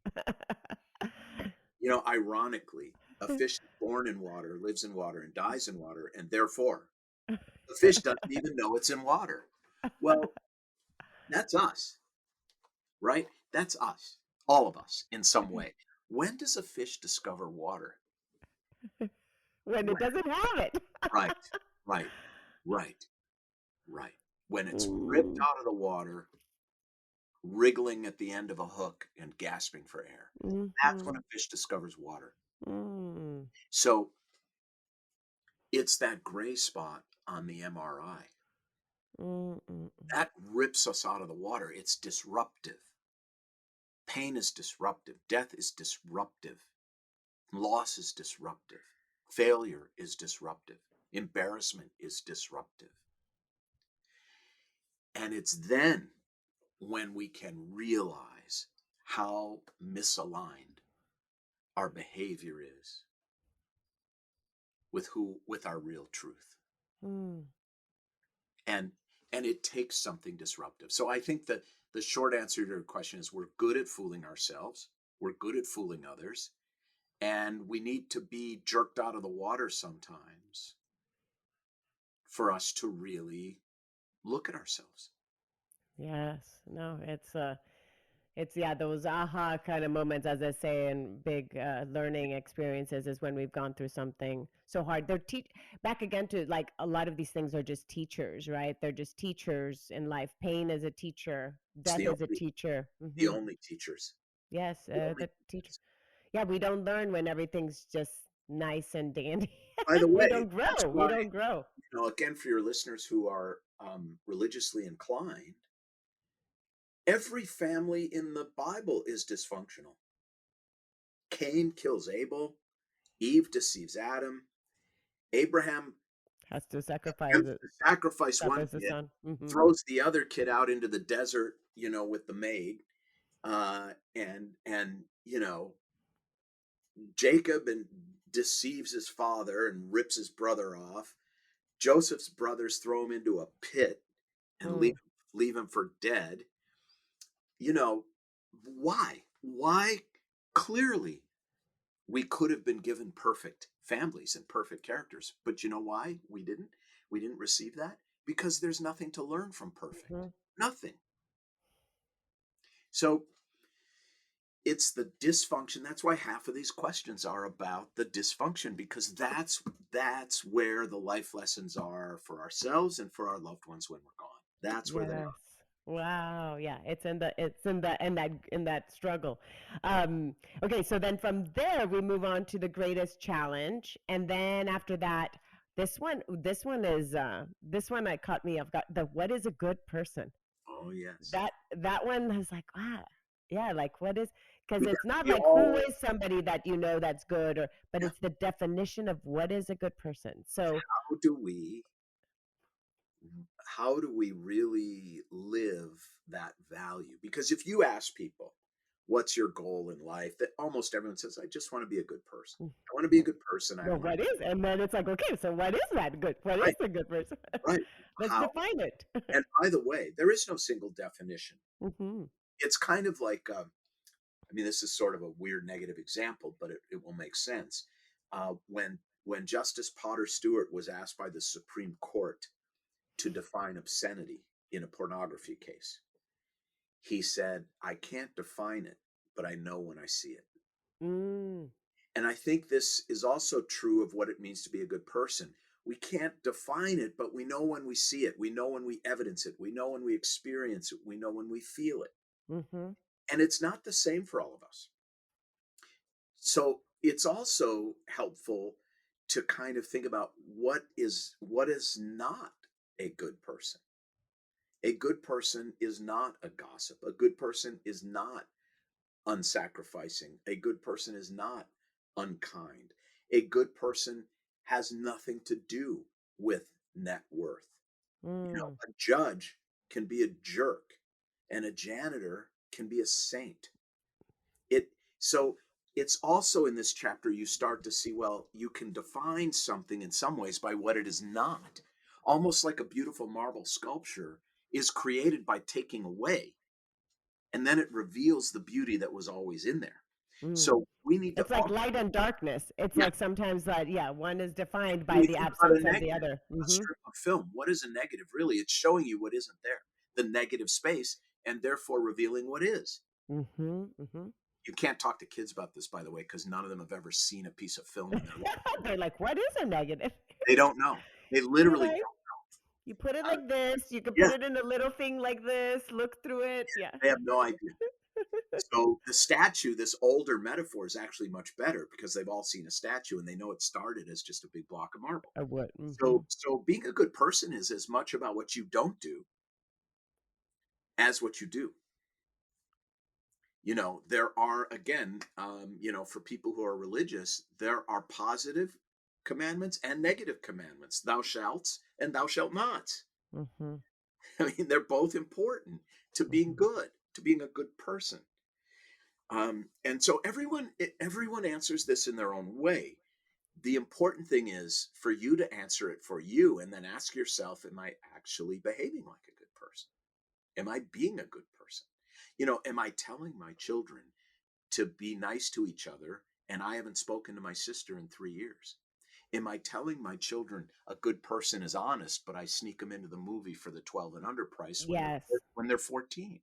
Ironically, a fish is born in water, lives in water, and dies in water, and therefore the fish doesn't even know it's in water. Well, that's us, right? That's us, all of us in some way. When does a fish discover water? When it When? doesn't have it. Right, right, right, right. When it's ripped Mm, out of the water, wriggling at the end of a hook and gasping for air. That's when mhm, a fish discovers water. mm, So it's that gray spot on the MRI mm, mm, that rips us out of the water. It's disruptive. Pain is disruptive. Death is disruptive. Loss is disruptive. Failure is disruptive. Embarrassment is disruptive. And it's then when we can realize how misaligned our behavior is with our real truth. mm. And it takes something disruptive. So I think that the short answer to your question is we're good at fooling ourselves. We're good at fooling others. And we need to be jerked out of the water sometimes for us to really look at ourselves. Yes. No, it's yeah, those aha kind of moments, as I say, and big learning experiences is when we've gone through something so hard. Back again to like a lot of these things are just teachers, right? They're just teachers in life. Pain is a teacher. It's Death is a teacher. the Hmm. only teachers. Yes, The only the teacher. teachers. Yeah, we don't learn when everything's just nice and dandy. By the We way, don't that's grow. We why, don't grow. again, for your listeners who are religiously inclined, every family in the Bible is dysfunctional. Cain kills Abel. Eve deceives Adam. Abraham Has to sacrifice attempts it. to sacrifice one Sacrifice the kid, son. Hmm. throws the other kid out into the desert, with the maid. And Jacob and deceives his father and rips his brother off. Joseph's brothers throw him into a pit and Mm. leave him for dead. You know, why? Why? Clearly, we could have been given perfect families and perfect characters. But you know why we didn't? We didn't receive that because there's nothing to learn from perfect. Hmm. Nothing. So it's the dysfunction. That's why half of these questions are about the dysfunction, because that's where the life lessons are for ourselves and for our loved ones when we're gone. That's where they Yes. are. Wow. Yeah. In that struggle. Okay. So then from there we move on to the greatest challenge, and then after that, this one that caught me. I've got the what is a good person. Oh yes. That one is like, ah, yeah, like what is? Because it's not We like who all, is somebody that you know that's good, or but yeah. it's the definition of what is a good person. So, How do we how do we really live that value? Because if you ask people, what's your goal in life? That almost everyone says, I just want to be a good person. mm, I want to be a good person. I well, don't want what is? And then it's like, okay, so what is that good? What is right, a good person? right. Let's How? define it. And by the way, there is no single definition. Hmm. It's kind of like, I mean, this is sort of a weird negative example, but it will make sense. When Justice Potter Stewart was asked by the Supreme Court to define obscenity in a pornography case, he said, I can't define it, but I know when I see it. Mm, And I think this is also true of what it means to be a good person. We can't define it, but we know when we see it. We know when we evidence it. We know when we experience it. We know when we feel it. mm-hmm, And it's not the same for all of us. So it's also helpful to kind of think about what is not a good person. A good person is not a gossip. A good person is not unsacrificing. A good person is not unkind. A good person has nothing to do with net worth. mm, A judge can be a jerk and a janitor can be a saint. It so it's also in this chapter you start to see, well, you can define something in some ways by what it is not. Almost like a beautiful marble sculpture is created by taking away, and then it reveals the beauty that was always in there. mm. So we need to It's like light and darkness. It's yeah, like sometimes that, yeah, one is defined when by we the think about a absence of the negative, other. a Hmm. strip of film, what is a negative? Really, it's showing you what isn't there, the negative space, and therefore revealing what is. Hmm. Hmm. You can't talk to kids about this, by the way, because none of them have ever seen a piece of film in their life. They're like, what is a negative? They don't know. They You're literally right. You put it don't. like this. You can Yeah, put it in a little thing like this. Look through it. Yeah. they have no idea. So the statue, this older metaphor, is actually much better because they've all seen a statue and they know it started as just a big block of marble. I would. Hmm. So being a good person is as much about what you don't do as what you do. There are, again, for people who are religious, there are positive commandments and negative commandments. Thou shalt and thou shalt not. Hmm. I mean, they're both important to being Hmm. good, to being a good person. And so everyone answers this in their own way. The important thing is for you to answer it for you and then ask yourself, am I actually behaving like a good person? Am I being a good person? Am I telling my children to be nice to each other and I haven't spoken to my sister in 3 years? Am I telling my children a good person is honest, but I sneak them into the movie for the 12 and under price when Yes. they're 14,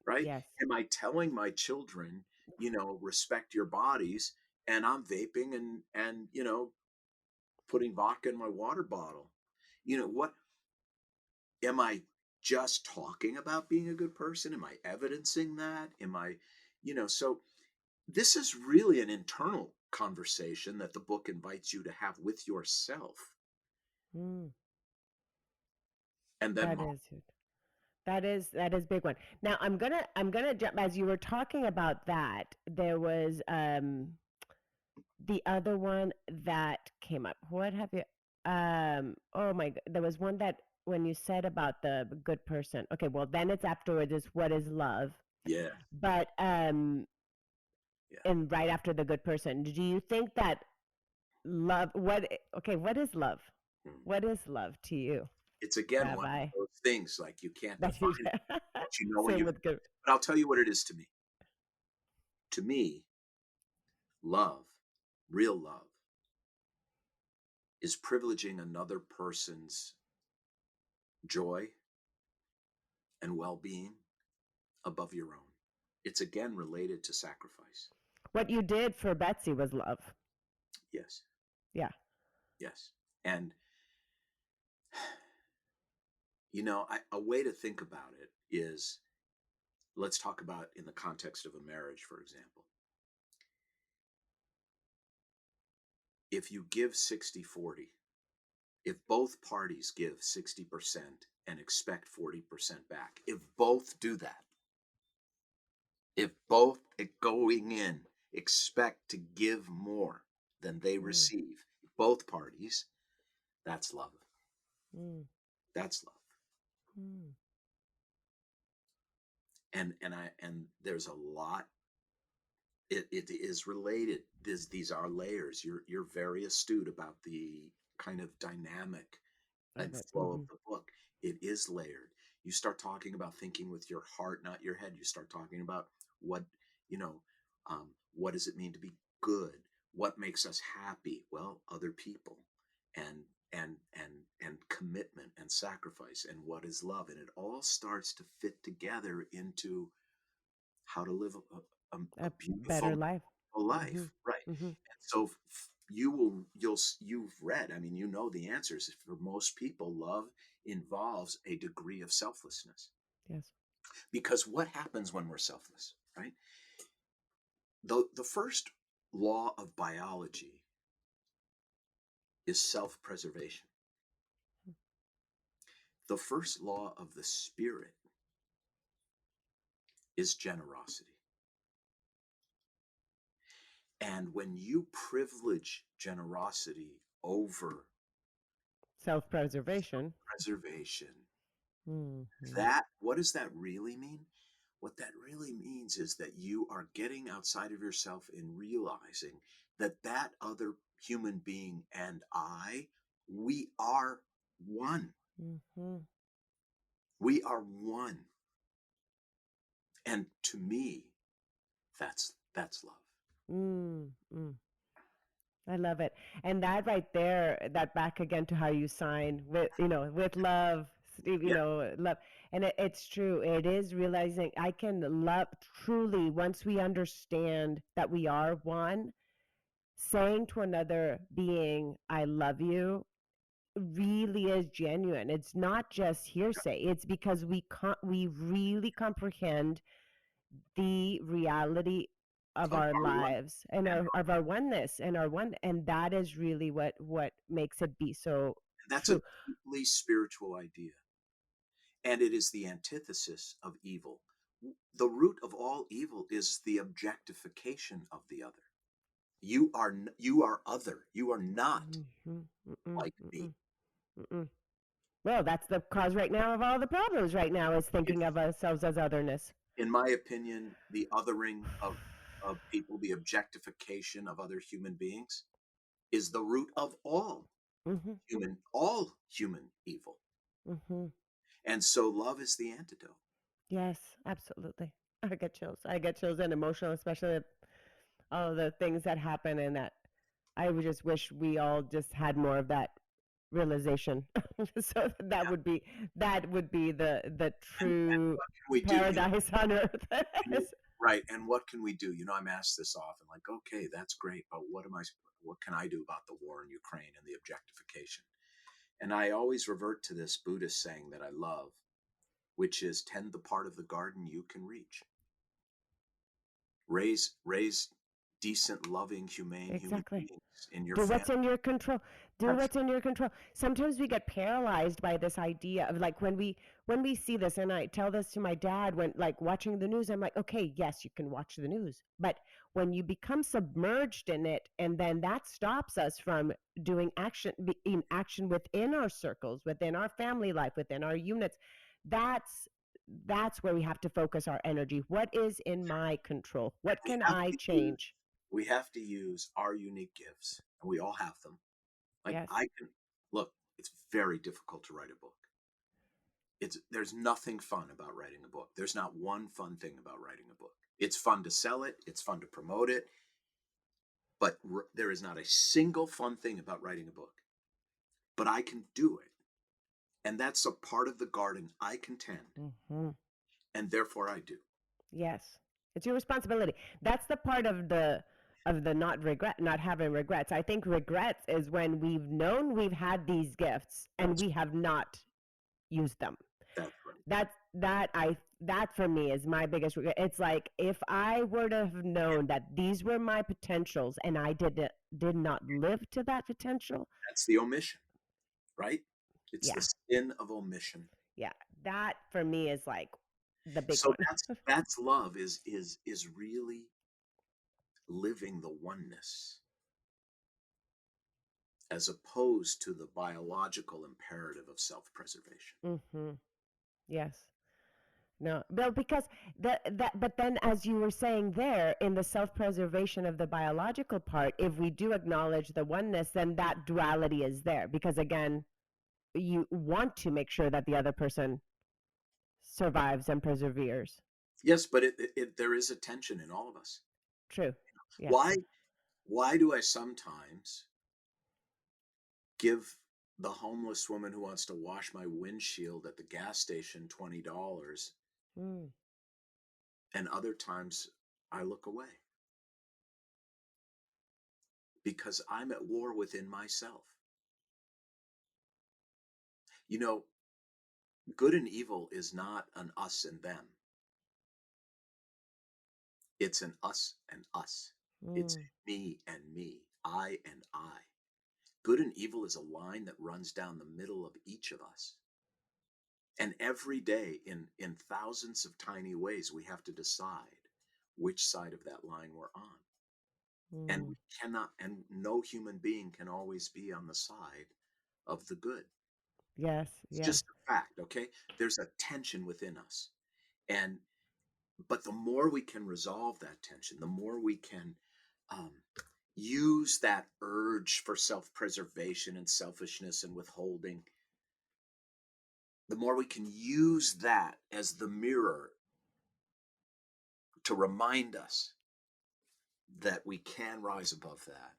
right? Yes. Am I telling my children, respect your bodies, and I'm vaping and putting vodka in my water bottle? What am I just talking about being a good person? Am I evidencing that? So this is really an internal conversation that the book invites you to have with yourself Mm, and then that mom. is it. That is big one. Now I'm gonna jump as you were talking about that. There was the other one that came up. What have you? Oh my! There was one that when you said about the good person. Okay, well then it's afterwards. Is what is love? Yeah, But yeah. and right after the good person, do you think that love? Okay, what is love? Mm. What is love to you, It's again one of Rabbi? those things like you can't That define it, but you know when same you. with good. But I'll tell you what it is to me. To me, love, real love, is privileging another person's joy and well-being above your own. It's again related to sacrifice. What you did for Betsy was love. Yes, Yeah. yes. And a way to think about it is, let's talk about in the context of a marriage, for example. If you give 60-40, if both parties give 60% and expect 40% back, if both do that, If both going in expect to give more than they Mm, receive, both parties, that's love. mm, That's love. mm. And there's a lot. It is related. These are layers. You're very astute about the kind of dynamic Of and it. flow of the book. It is layered. You start talking about thinking with your heart, not your head. You start talking about what, you know, what does it mean to be good? What makes us happy? Well, other people, and and commitment and sacrifice, and what is love, and it all starts to fit together into how to live a A beautiful, better life. life, Mhm. right? Mhm. And so you've read, I mean, you know the answers. For most people, love involves a degree of selflessness. Yes. Because what happens when we're selfless, right? The first law of biology is self-preservation. The first law of the spirit is generosity. And when you privilege generosity over Self-preservation. preservation, Mhm. that what does that really mean? What that really means is that you are getting outside of yourself and realizing that that other human being and I, we are one. Mhm. We are one. And to me, that's love. Mm. Mm. I love it. And that right there, that back again to how you sign with, with love, Steve, Yeah, love. And it's true. It is realizing I can love truly once we understand that we are one, saying to another being, I love you, really is genuine. It's not just hearsay. It's because we really comprehend the reality of of our our one, lives and and our of our oneness and our one, and that is really what makes it be so that's a true. deeply spiritual idea. And it is the antithesis of evil. The root of all evil is the objectification of the other. You are other. You are not Mhm, mm-mm, like me. mm-mm, mm-mm. Well, that's the cause right now of all the problems right now is thinking It's, of ourselves as otherness. in my opinion, the othering of people, the objectification of other human beings, is the root of Hmm. all human evil. Hmm. And so love is the antidote. Yes, absolutely. I get chills and emotional, especially at all of the things that happen, and that I would just wish we all just had more of that realization. So Yeah. that would be the And true what can we do? paradise on earth. Right. And what can we do? I'm asked this often, like, okay, that's great, but what can I do about the war in Ukraine and the objectification? And I always revert to this Buddhist saying that I love, which is tend the part of the garden you can reach. Raise decent, loving, humane human Exactly. beings in your Do family. what's in your control. Do That's what's in your control. Sometimes we get paralyzed by this idea of like when we see this, and I tell this to my dad when like watching the news, I'm like, okay, yes, you can watch the news, but when you become submerged in it, and then that stops us from doing in action within our circles, within our family life, within our units, that's that's where we have to focus our energy. What is in my control? What we can have I to use change? we have to use our unique gifts, and we all have them. Like Yes. I can look, it's very difficult to write a book. There's nothing fun about writing a book. There's not one fun thing about writing a book. It's fun to sell it, it's fun to promote it, but there is not a single fun thing about writing a book. But I can do it. And that's a part of the garden I can tend, Hmm. and therefore I do. Yes. It's your responsibility. That's the part of the not having regrets. I think regrets is when we've known we've had these gifts and That's we have not used them. that's right. That for me is my biggest regret. It's like if I were to have Yeah, known that these were my potentials and I did not live to that potential, that's the omission, right? It's the yeah. sin of omission. Yeah. That for me is like the big So one. that's love is really living the oneness as opposed to the biological imperative of self-preservation. Mm-hmm. Yes. No, Bill, because but then as you were saying there, in the self-preservation of the biological part, if we do acknowledge the oneness, then that duality is there. Because again, you want to make sure that the other person survives and perseveres. Yes, but there is a tension in all of us. True. Yes. Why why do I sometimes give the homeless woman who wants to wash my windshield at the gas station $20 Mm. and other times I look away? Because I'm at war within myself. You know, good and evil is not an us and them. It's an us and us. It's Mm. me and me, I and I. Good and evil is a line that runs down the middle of each of us. And every day, in thousands of tiny ways, we have to decide which side of that line we're on. And Mm. we cannot, and no human being can always be on the side of the good. Yes. It's Yes. just a fact, okay? There's a tension within us. And but the more we can resolve that tension, the more we can um, use that urge for self-preservation and selfishness and withholding, the more we can use that as the mirror to remind us that we can rise above that,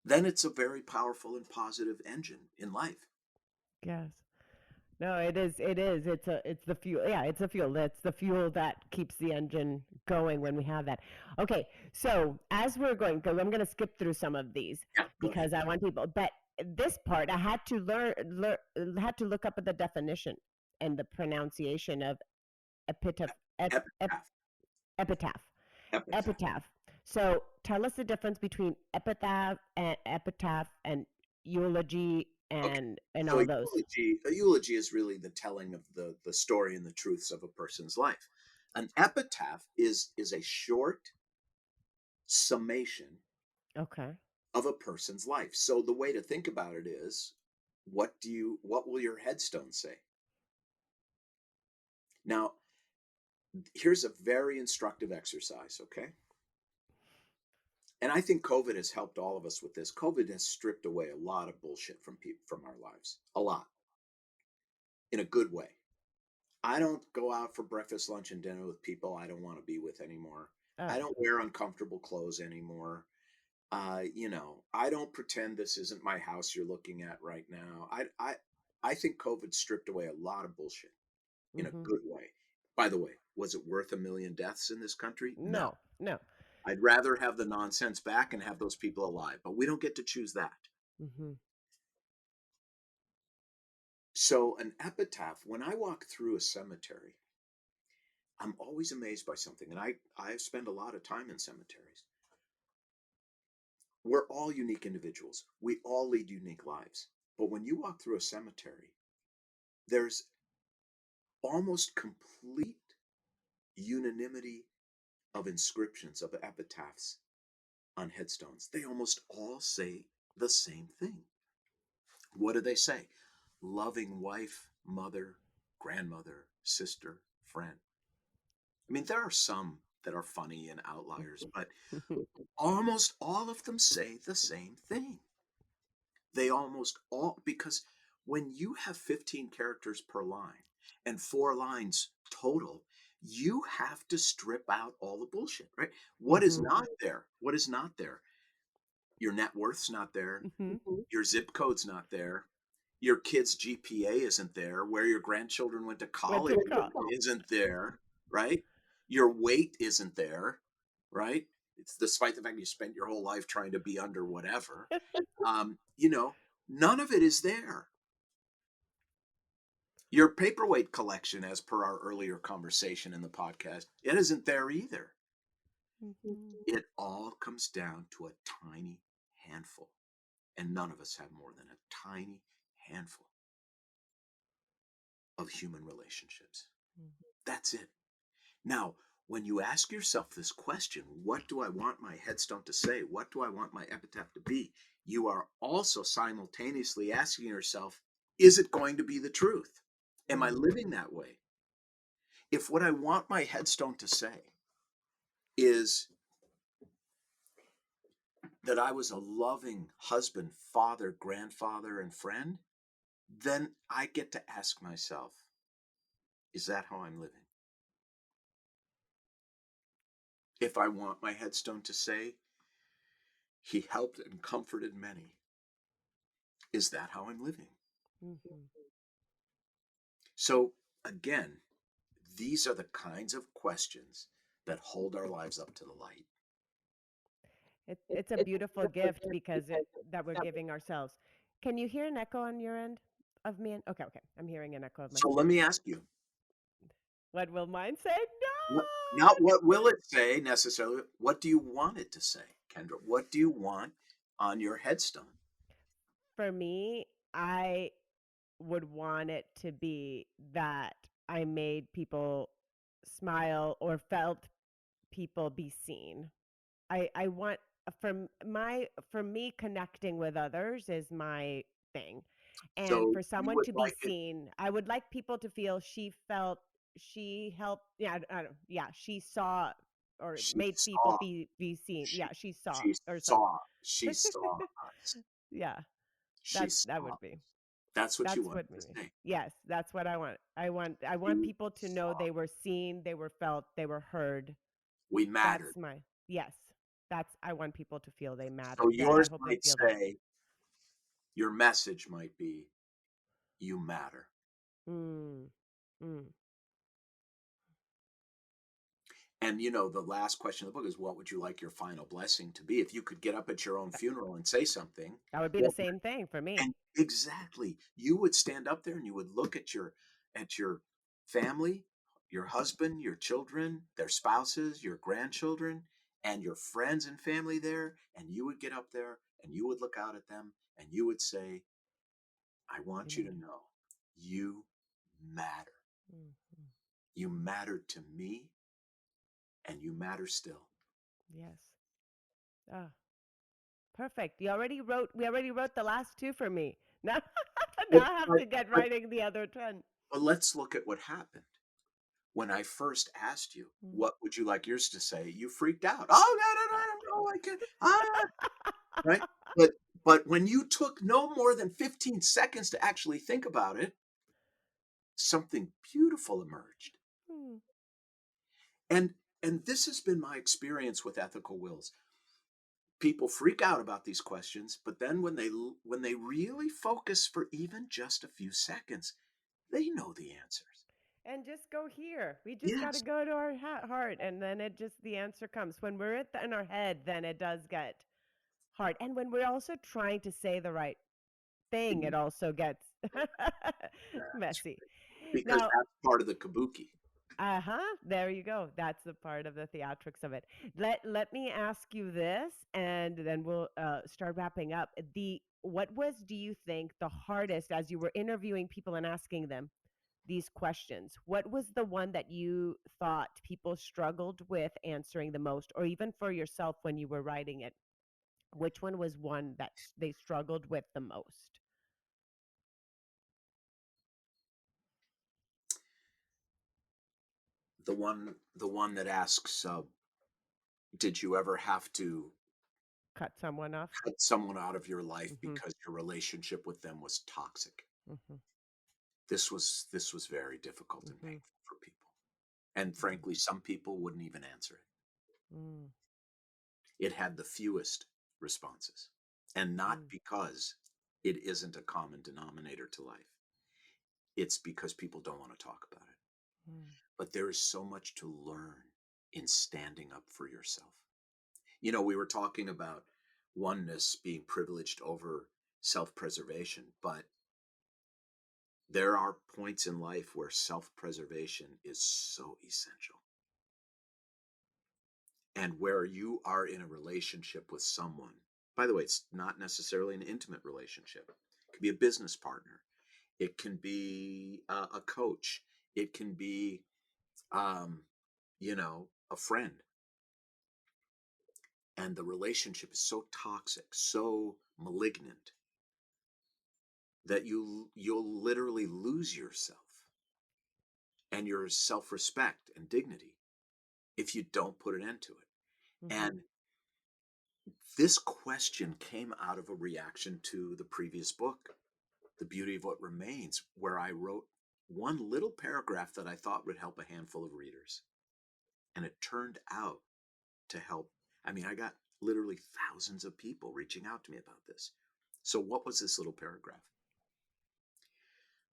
then it's a very powerful and positive engine in life. Yes. No, it is. It is. It's the fuel. Yeah, it's the fuel. It's the fuel that keeps the engine going when we have that. Okay, so as we're going, because I'm going to skip through some of these Yeah, go ahead. because I want people. But this part, I had to had to look up at the definition and the pronunciation of epitaph, Epitaph. epitaph, Epitaph. epitaph. So tell us the difference between epitaph and eulogy Okay. and So all those. a eulogy is really the telling of the story and the truths of a person's life. An epitaph is a short summation Okay. of a person's life. So the way to think about it is, what will your headstone say? Now, here's a very instructive exercise, okay? And I think COVID has helped all of us with this. COVID has stripped away a lot of bullshit from people from our lives. A lot. In a good way. I don't go out for breakfast, lunch, and dinner with people I don't want to be with anymore. I Oh. don't wear uncomfortable clothes anymore. I don't pretend this isn't my house you're looking at right now. I think COVID stripped away a lot of bullshit in a Mm-hmm. good way. By the way, was it worth 1 million deaths in this country? No. No, no. I'd rather have the nonsense back and have those people alive, but we don't get to choose that. Mm-hmm. So, an epitaph, when I walk through a cemetery, I'm always amazed by something. And I spend a lot of time in cemeteries. We're all unique individuals, we all lead unique lives. But when you walk through a cemetery, there's almost complete unanimity of inscriptions, of epitaphs on headstones. They almost all say the same thing. What do they say? Loving wife, mother, grandmother, sister, friend. I mean, there are some that are funny and outliers, but almost all of them say the same thing. They almost all, because when you have 15 characters per line and 4 lines total, you have to strip out all the bullshit, right? What is Mm-hmm. not there? What is not there? Your net worth's not there. Mm-hmm. Your zip code's not there. Your kid's GPA isn't there. Where your grandchildren went to Went to college call. isn't there, right? Your weight isn't there, right? It's despite the fact you spent your whole life trying to be under whatever. Um, you know, None of it is there. Your paperweight collection, as per our earlier conversation in the podcast, it isn't there either. Mm-hmm. It all comes down to a tiny handful. And none of us have more than a tiny handful of human relationships. That's it. Now, when you ask yourself this question, what do I want my headstone to say? What do I want my epitaph to be? You are also simultaneously asking yourself, is it going to be the truth? Am I living that way? If what I want my headstone to say is that I was a loving husband, father, grandfather, and friend, then I get to ask myself, is that how I'm living? If I want my headstone to say, he helped and comforted many, is that how I'm living? Mm-hmm. So, again, these are the kinds of questions that hold our lives up to the light. It's a beautiful gift because it that we're giving ourselves. Can you hear an echo on your end of me? Okay, okay. I'm hearing an echo of So, let myself. me ask you, What will mine say? not what No. will it say necessarily, what do you want it to say, Kendra? What do you want on your headstone? For me, I would want it to be that I made people smile or felt people be seen. I want for me connecting with others is my thing. And So, for you someone would to be like it, seen, I would like people to feel she felt she helped, yeah, I don't, yeah, she saw or she made people saw, be seen. she, Yeah, she saw she or something. saw, she saw us. Yeah, She that saw would be. us. That's what you That's want what to me. say. Yes, that's what I want. I want You people to know saw. they were seen, they were felt, they were heard. We mattered. That's my yes. That's I want people to feel they So mattered. That I yours hope they might feel that. say, your message might be, you matter. Mm. Mm. And the last question of the book is, what would you like your final blessing to be? If you could get up at your own That, funeral and say something, that would be the what same thing for me. and exactly, you would stand up there and you would look at your family, your husband, your children, their spouses, your grandchildren, and your friends and family there, and you would get up there and you would look out at them and you would say, I You want you to matter. know you matter. Mm. You mattered to me and you matter still. Yes. Ah, perfect. You already wrote. We already wrote the last two for me. Now, now But, I have but, to get but, writing the other 10. but let's look at what happened. When I first asked you, Mm. what would you like yours to say? You freaked out. Oh, no, no, no, no, I can't. Right? But when you took no more than 15 seconds to actually think about it, something beautiful emerged. Mm. And and this has been my experience with ethical wills. People freak out about these questions, but then when they really focus for even just a few seconds, they know the answers. And just go here. We just got to Yes. go to our heart, and then it just the answer comes. When we're in our head, then it does get hard. And when we're also trying to say the right thing, it also gets That's messy. because Now, that's part of the kabuki. there you go. That's the part of the theatrics of it. Let me ask you this, and then we'll start wrapping up. The what was, do you think, the hardest as you were interviewing people and asking them these questions? What was the one that you thought people struggled with answering the most, or even for yourself when you were writing it? Which one was one that they struggled with the most? The one that asks, did you ever have to Cut someone off? cut someone out of your life Mm-hmm. because your relationship with them was toxic? Mm-hmm. This was very difficult and Mm-hmm. painful for people. And frankly, some people wouldn't even answer it. Mm-hmm. It had the fewest responses. And not because it isn't a common denominator to life. It's because people don't want to talk about it. Mm-hmm. But there is so much to learn in standing up for yourself. We were talking about oneness being privileged over self-preservation, but there are points in life where self-preservation is so essential. And where you are in a relationship with someone, by the way, it's not necessarily an intimate relationship. It could be a business partner. It can be a coach. It can be um, a friend, and the relationship is so toxic, so malignant, that you'll literally lose yourself and your self-respect and dignity if you don't put an end to it. Mm-hmm. And this question came out of a reaction to the previous book, The Beauty of What Remains, where I wrote one little paragraph that I thought would help a handful of readers. And it turned out to help. I mean, I got literally thousands of people reaching out to me about this. So what was this little paragraph?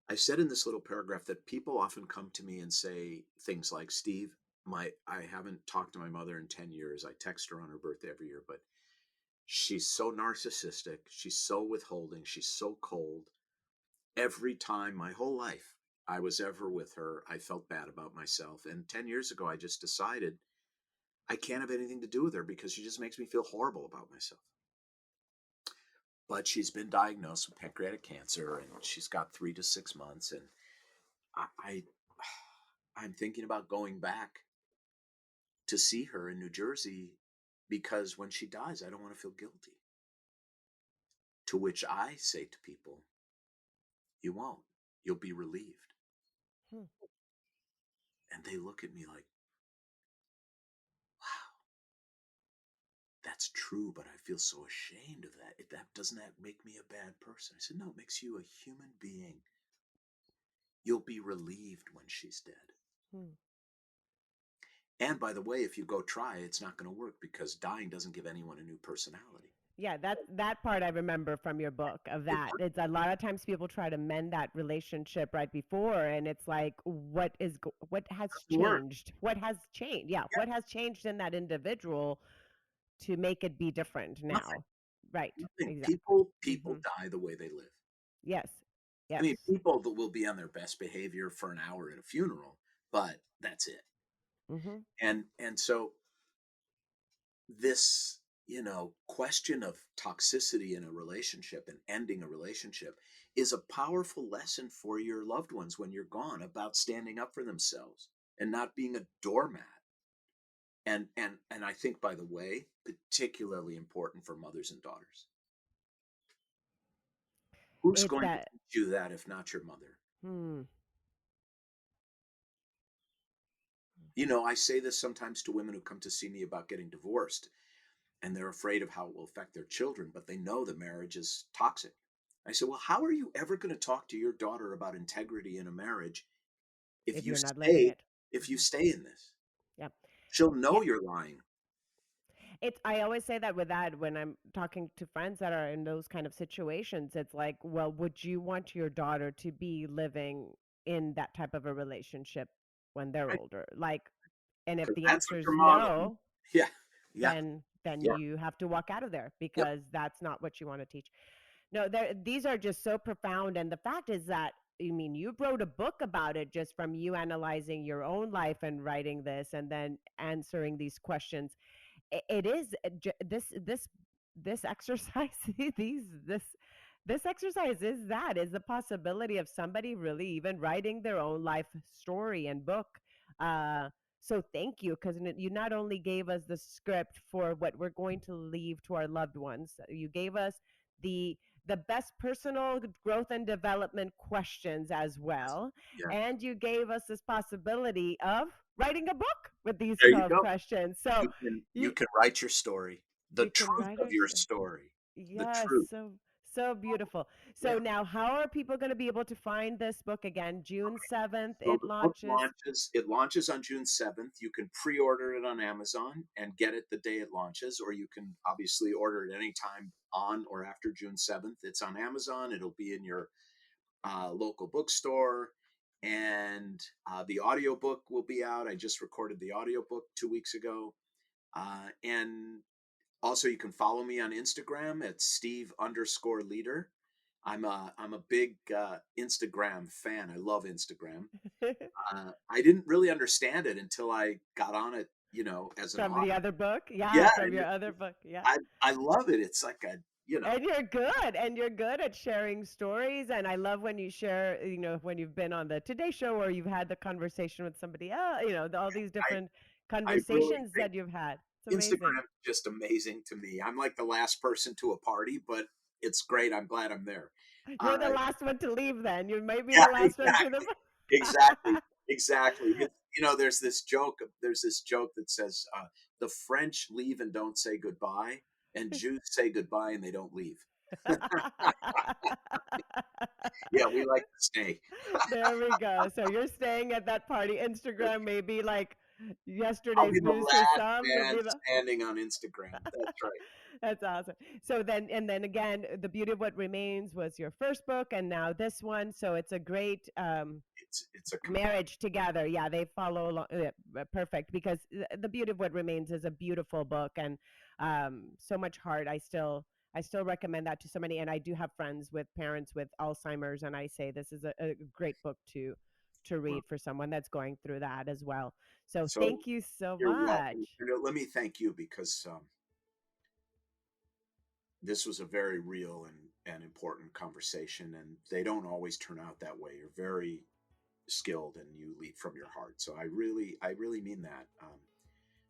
I said in this little paragraph that people often come to me and say things like, Steve, I haven't talked to my mother in 10 years. I text her on her birthday every year, but she's so narcissistic. She's so withholding. She's so cold. Every time my whole life I was ever with her, I felt bad about myself. And 10 years ago, I just decided I can't have anything to do with her because she just makes me feel horrible about myself. But she's been diagnosed with pancreatic cancer, and she's got 3 to 6 months. And I I'm thinking about going back to see her in New Jersey because when she dies, I don't want to feel guilty. To which I say to people, you won't. You'll be relieved. Hmm. And they look at me like, wow, that's true, but I feel so ashamed of that. Doesn't that make me a bad person? I said, no, it makes you a human being. You'll be relieved when she's dead. Hmm. And by the way, if you go try, it's not going to work because dying doesn't give anyone a new personality. Yeah, that part I remember from your book of that. It's a lot of times people try to mend that relationship right before, and it's like, what has Doesn't work. changed? What has changed? Yeah, Yeah, what has changed in that individual to make it be different nothing. now? Right, Nothing. exactly. People Hmm. die the way they live. Yes, I yes. mean, people that will be on their best behavior for an hour at a funeral, but that's it. Hmm. And so this, question of toxicity in a relationship and ending a relationship is a powerful lesson for your loved ones when you're gone about standing up for themselves and not being a doormat. And I think, by the way, particularly important for mothers and daughters. Who's It's going to that. teach you that if not your mother? Hmm. I say this sometimes to women who come to see me about getting divorced, and they're afraid of how it will affect their children, but they know the marriage is toxic. I said, well, how are you ever going to talk to your daughter about integrity in a marriage if If you you're not living stay it. if you Hmm. stay in this? Yeah. She'll Yeah. know you're lying. It's I always say that with that when I'm talking to friends that are in those kind of situations. It's like, well, would you want your daughter to be living in that type of a relationship when they're Right? older? Like, and if Because the that's answer what is your mom. no, Yeah, yeah, then yeah, you have to walk out of there yep. because that's not what you want to teach. No, these are just so profound. And the fact is that, I mean, you wrote a book about it just from you analyzing your own life and writing this and then answering these questions. It is this exercise, these this exercise is the possibility of somebody really even writing their own life story and book. Uh, so thank you, because you not only gave us the script for what we're going to leave to our loved ones, you gave us the the best personal growth and development questions as well, Yeah. and you gave us this possibility of writing a book with these There you 12 go. questions. So You you can write your story, the you can truth write of our your story, the yes, truth. so beautiful. So Yeah. now how are people going to be able to find this book again? June 7th So it the book launches. launches. It launches on June 7th. You can pre-order it on Amazon and get it the day it launches, or you can obviously order it anytime on or after June 7th. It's on Amazon. It'll be in your local bookstore, and the audiobook will be out. I just recorded the audiobook 2 weeks ago. And also, you can follow me on Instagram at Steve_Leder. I'm a big Instagram fan. I love Instagram. I didn't really understand it until I got on it, as an From the author. other book, yeah, Yeah, from and your other book, yeah. I love it. It's like And you're good at sharing stories. And I love when you share, when you've been on the Today Show or you've had the conversation with somebody else, all these I different I really conversations think that you've had. It's amazing. Instagram is just amazing to me. I'm like the last person to a party, but it's great. I'm glad I'm there. You're the Uh, last one to leave then. You might be yeah, the last one to the exactly, exactly. There's this joke that says the French leave and don't say goodbye, and Jews say goodbye and they don't leave. Yeah, we like to stay. There we go. So you're staying at that party. Instagram may be like I'll yesterday's be the news to last some. You'll man be the standing on Instagram. That's right. That's awesome. So then, and then again, The Beauty of What Remains was your first book, and now this one. So it's a great It's a companion. marriage together. Yeah, they follow along. Perfect, because The Beauty of What Remains is a beautiful book, and so much heart. I still recommend that to so many, and I do have friends with parents with Alzheimer's, and I say this is a great book to read for someone that's going through that as well. So So thank you so you're much. welcome. Let me thank you because this was a very real and important conversation, and they don't always turn out that way. You're very skilled and you lead from your heart. So I really mean that.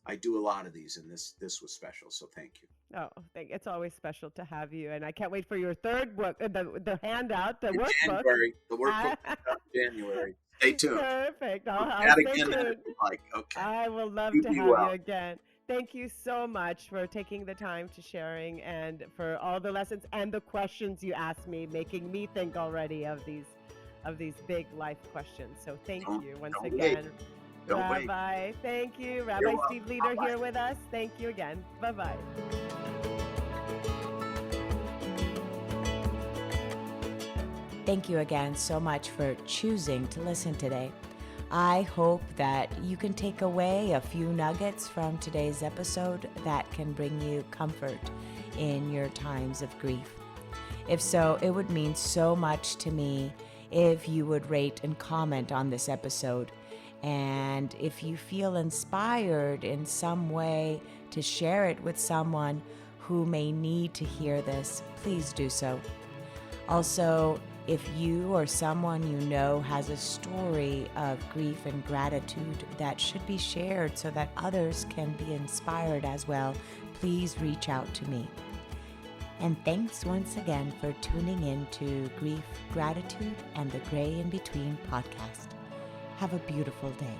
I do a lot of these, and this was special. So thank you. Oh, it's always special to have you, and I can't wait for your third book, the handout, the In workbook. January, the workbook Uh, comes out in January. Stay tuned. Perfect. We'll I'll chat stay again then if tuned. you like. Okay. I will love You to be have you well. again. Thank you so much for taking the time to sharing and for all the lessons and the questions you asked me, making me think already of these big life questions. So thank you once Don't wait. again, Don't wait. Rabbi. Thank you, You're Rabbi welcome. Steve Leder, Bye-bye. here with us. Thank you again. Bye bye. Thank you again so much for choosing to listen today. I hope that you can take away a few nuggets from today's episode that can bring you comfort in your times of grief. If so, it would mean so much to me if you would rate and comment on this episode. And if you feel inspired in some way to share it with someone who may need to hear this, please do so. Also, if you or someone you know has a story of grief and gratitude that should be shared so that others can be inspired as well, please reach out to me. And thanks once again for tuning in to Grief, Gratitude, and the Gray in Between podcast. Have a beautiful day.